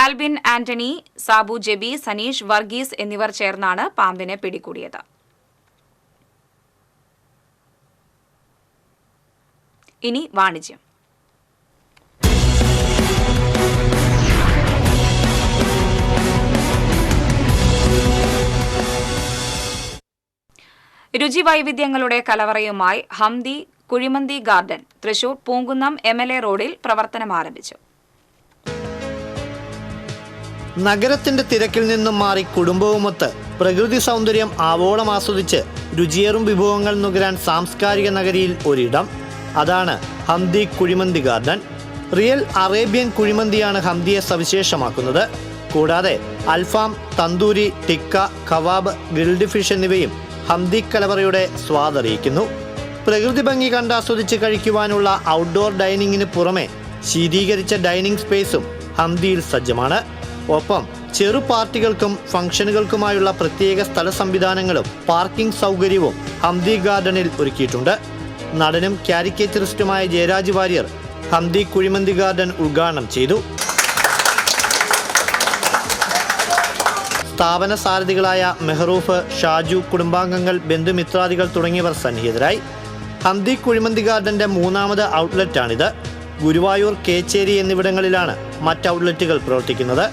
ആൽബിൻ ആന്റണി, സാബു ജെബി, സനീഷ്, വർഗീസ് എന്നിവർ ചേർന്നാണ് പാമ്പിനെ പിടികൂടിയത്. ഇനി വാണിജ്യം. രുചിവൈവിധ്യങ്ങളുടെ കലവറയുമായി ഹംദി കുഴിമന്തി ഗാർഡൻ തൃശൂർ പൂങ്കുന്നം MLA റോഡിൽ പ്രവർത്തനം ആരംഭിച്ചു. നഗരത്തിന്റെ തിരക്കിൽ നിന്നും മാറി കുടുംബവുമൊത്ത് പ്രകൃതി സൗന്ദര്യം ആവോളം ആസ്വദിച്ച് രുചിയേറും വിഭവങ്ങൾ നുകരാൻ സാംസ്കാരിക നഗരിയിൽ ഒരിടം. അതാണ് Hamdi kuzhimanthi garden. Real Arabian കുഴിമന്തിയാണ് ഹംദിയെ സവിശേഷമാക്കുന്നത്. കൂടാതെ alfaham, tandoori, tikka, kebab, grilled fish എന്നിവയും ഹംദി കലവറയുടെ സ്വാദറിയിക്കുന്നു. പ്രകൃതി ഭംഗി കണ്ടാസ്വദിച്ച് കഴിക്കുവാനുള്ള ഔട്ട്ഡോർ ഡൈനിങ്ങിന് പുറമെ ശീതീകരിച്ച ഡൈനിങ് സ്പേസും ഹംദിയിൽ സജ്ജമാണ്. ഒപ്പം ചെറു പാർട്ടികൾക്കും ഫംഗ്ഷനുകൾക്കുമായുള്ള പ്രത്യേക സ്ഥല സംവിധാനങ്ങളും പാർക്കിംഗ് സൗകര്യവും ഹംദി ഗാർഡനിൽ ഒരുക്കിയിട്ടുണ്ട്. നടനും കാരിക്കേച്ചറിസ്റ്റുമായ ജയരാജ് വാര്യർ ഹംദി കുഴിമന്തി ഗാർഡൻ ഉദ്ഘാടനം ചെയ്തു. സ്ഥാപന സാരഥികളായ മെഹറൂഫ്, ഷാജു, കുടുംബാംഗങ്ങൾ, ബന്ധുമിത്രാദികൾ തുടങ്ങിയവർ സന്നിഹിതരായി. ഹംദി കുഴിമന്തി ഗാർഡന്റെ മൂന്നാമത് ഔട്ട്ലെറ്റാണിത്. ഗുരുവായൂർ, കേച്ചേരി എന്നിവിടങ്ങളിലാണ് മറ്റ് ഔട്ട്ലെറ്റുകൾ പ്രവർത്തിക്കുന്നത്.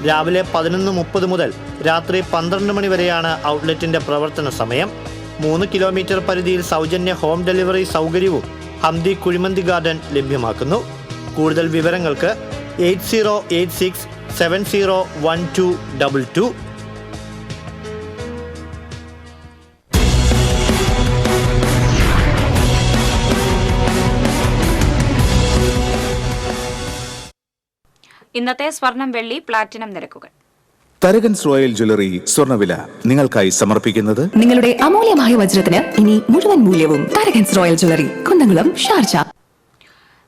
രാവിലെ 11:30 മുതൽ രാത്രി 12 മണി വരെയാണ് ഔട്ട്ലെറ്റിന്റെ പ്രവർത്തന സമയം. 3 കിലോമീറ്റർ പരിധിയിൽ സൗജന്യ ഹോം ഡെലിവറി സൗകര്യവും ഹംദി കുഴിമന്തി ഗാർഡൻ ലഭ്യമാക്കുന്നു. കൂടുതൽ വിവരങ്ങൾക്ക് 8086701222. ഇന്നത്തെ സ്വർണം, വെള്ളി, പ്ലാറ്റിനം നിരക്കുകൾ. തരകൻസ് റോയൽ ജ്വല്ലറി സ്വർണ്ണവില നിങ്ങൾക്കായി സമർപ്പിക്കുന്നത് നിങ്ങളുടെ അമൂല്യമായ വജ്രത്തിന് ഇനി മുഴുവൻ മൂല്യവും Tharakans royal jewellery, Kunnamkulam, Sharjah.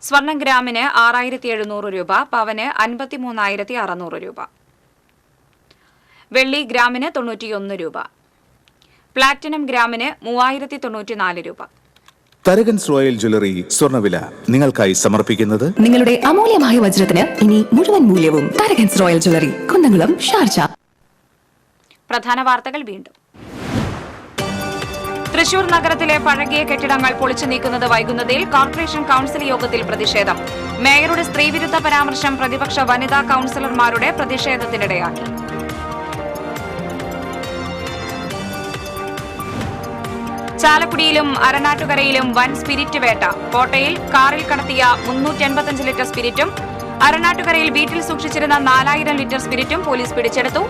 സ്വർണം ഗ്രാമിന് 6700 രൂപ, പവന് 53600 രൂപ. വെള്ളി ഗ്രാമിന് 91 രൂപ. പ്ലാറ്റിനം ഗ്രാമിന് 3094 രൂപ. തരകൻസ് റോയൽ ജ്വല്ലറി സ്വർണ്ണവില നിങ്ങൾക്കായി സമർപ്പിക്കുന്നത് നിങ്ങളുടെ അമൂല്യമായ വജ്രത്തിന് ഇനി മുഴുവൻ മൂല്യവും Tharakans royal jewellery, Kunnamkulam, Sharjah. പ്രധാന വാർത്തകൾ വീണ്ടും. തൃശൂർ നഗരത്തിലെ പഴകിയ കെട്ടിടങ്ങൾ പൊളിച്ചു നീക്കുന്നത് വൈകുന്നതിൽ കോർപ്പറേഷൻ കൌൺസിൽ യോഗത്തിൽ പ്രതിഷേധം. മേയറുടെ സ്ത്രീവിരുദ്ധ പരാമർശം പ്രതിപക്ഷ വനിതാ കൌൺസിലർമാരുടെ പ്രതിഷേധത്തിനിടയാക്കി. ചാലക്കുടിയിലും അരനാട്ടുകരയിലും വൻ സ്പിരിറ്റ് വേട്ട. കോട്ടയിൽ കാറിൽ കടത്തിയ 385 ലിറ്റർ സ്പിരിറ്റും അരനാട്ടുകരയിൽ വീട്ടിൽ സൂക്ഷിച്ചിരുന്ന 4000 ലിറ്റർ സ്പിരിറ്റും പോലീസ് പിടിച്ചെടുത്തു.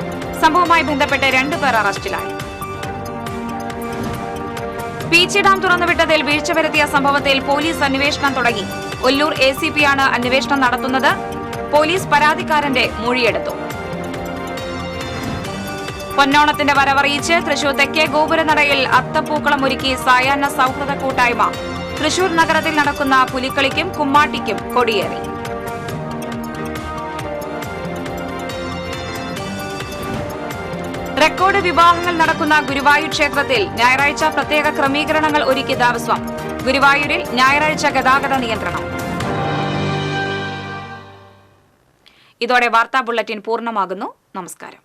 സംഭവവുമായി ബന്ധപ്പെട്ട് 2 പേർ അറസ്റ്റിലായി. പീച്ചി ഡാം തുറന്നുവിട്ടതിൽ വീഴ്ച വരുത്തിയ സംഭവത്തിൽ പോലീസ് അന്വേഷണം തുടങ്ങി. ഒല്ലൂർ ACP-യാണ് അന്വേഷണം നടത്തുന്നത്. പോലീസ് പരാതിക്കാരന്റെ മൊഴിയെടുത്തു. പൊന്നോണത്തിന്റെ വരവറിയിച്ച് തൃശൂർ തെക്കേ ഗോപുരനടയിൽ അത്തപ്പൂക്കളം ഒരുക്കി സായാഹ്ന സൗഹൃദ കൂട്ടായ്മ. തൃശൂർ നഗരത്തിൽ നടക്കുന്ന പുലിക്കളിക്കും കുമ്മാട്ടിക്കും കൊടിയേറി. റെക്കോർഡ് വിവാഹങ്ങൾ നടക്കുന്ന ഗുരുവായൂർ ക്ഷേത്രത്തിൽ ഞായറാഴ്ച പ്രത്യേക ക്രമീകരണങ്ങൾ ഒരുക്കി ദേവസ്വം. ഗുരുവായൂരിൽ ഞായറാഴ്ച ഗതാഗത നിയന്ത്രണം. ഇതോടെ വാർത്താ ബുള്ളറ്റിൻ പൂർണ്ണമാകുന്നു. നമസ്കാരം.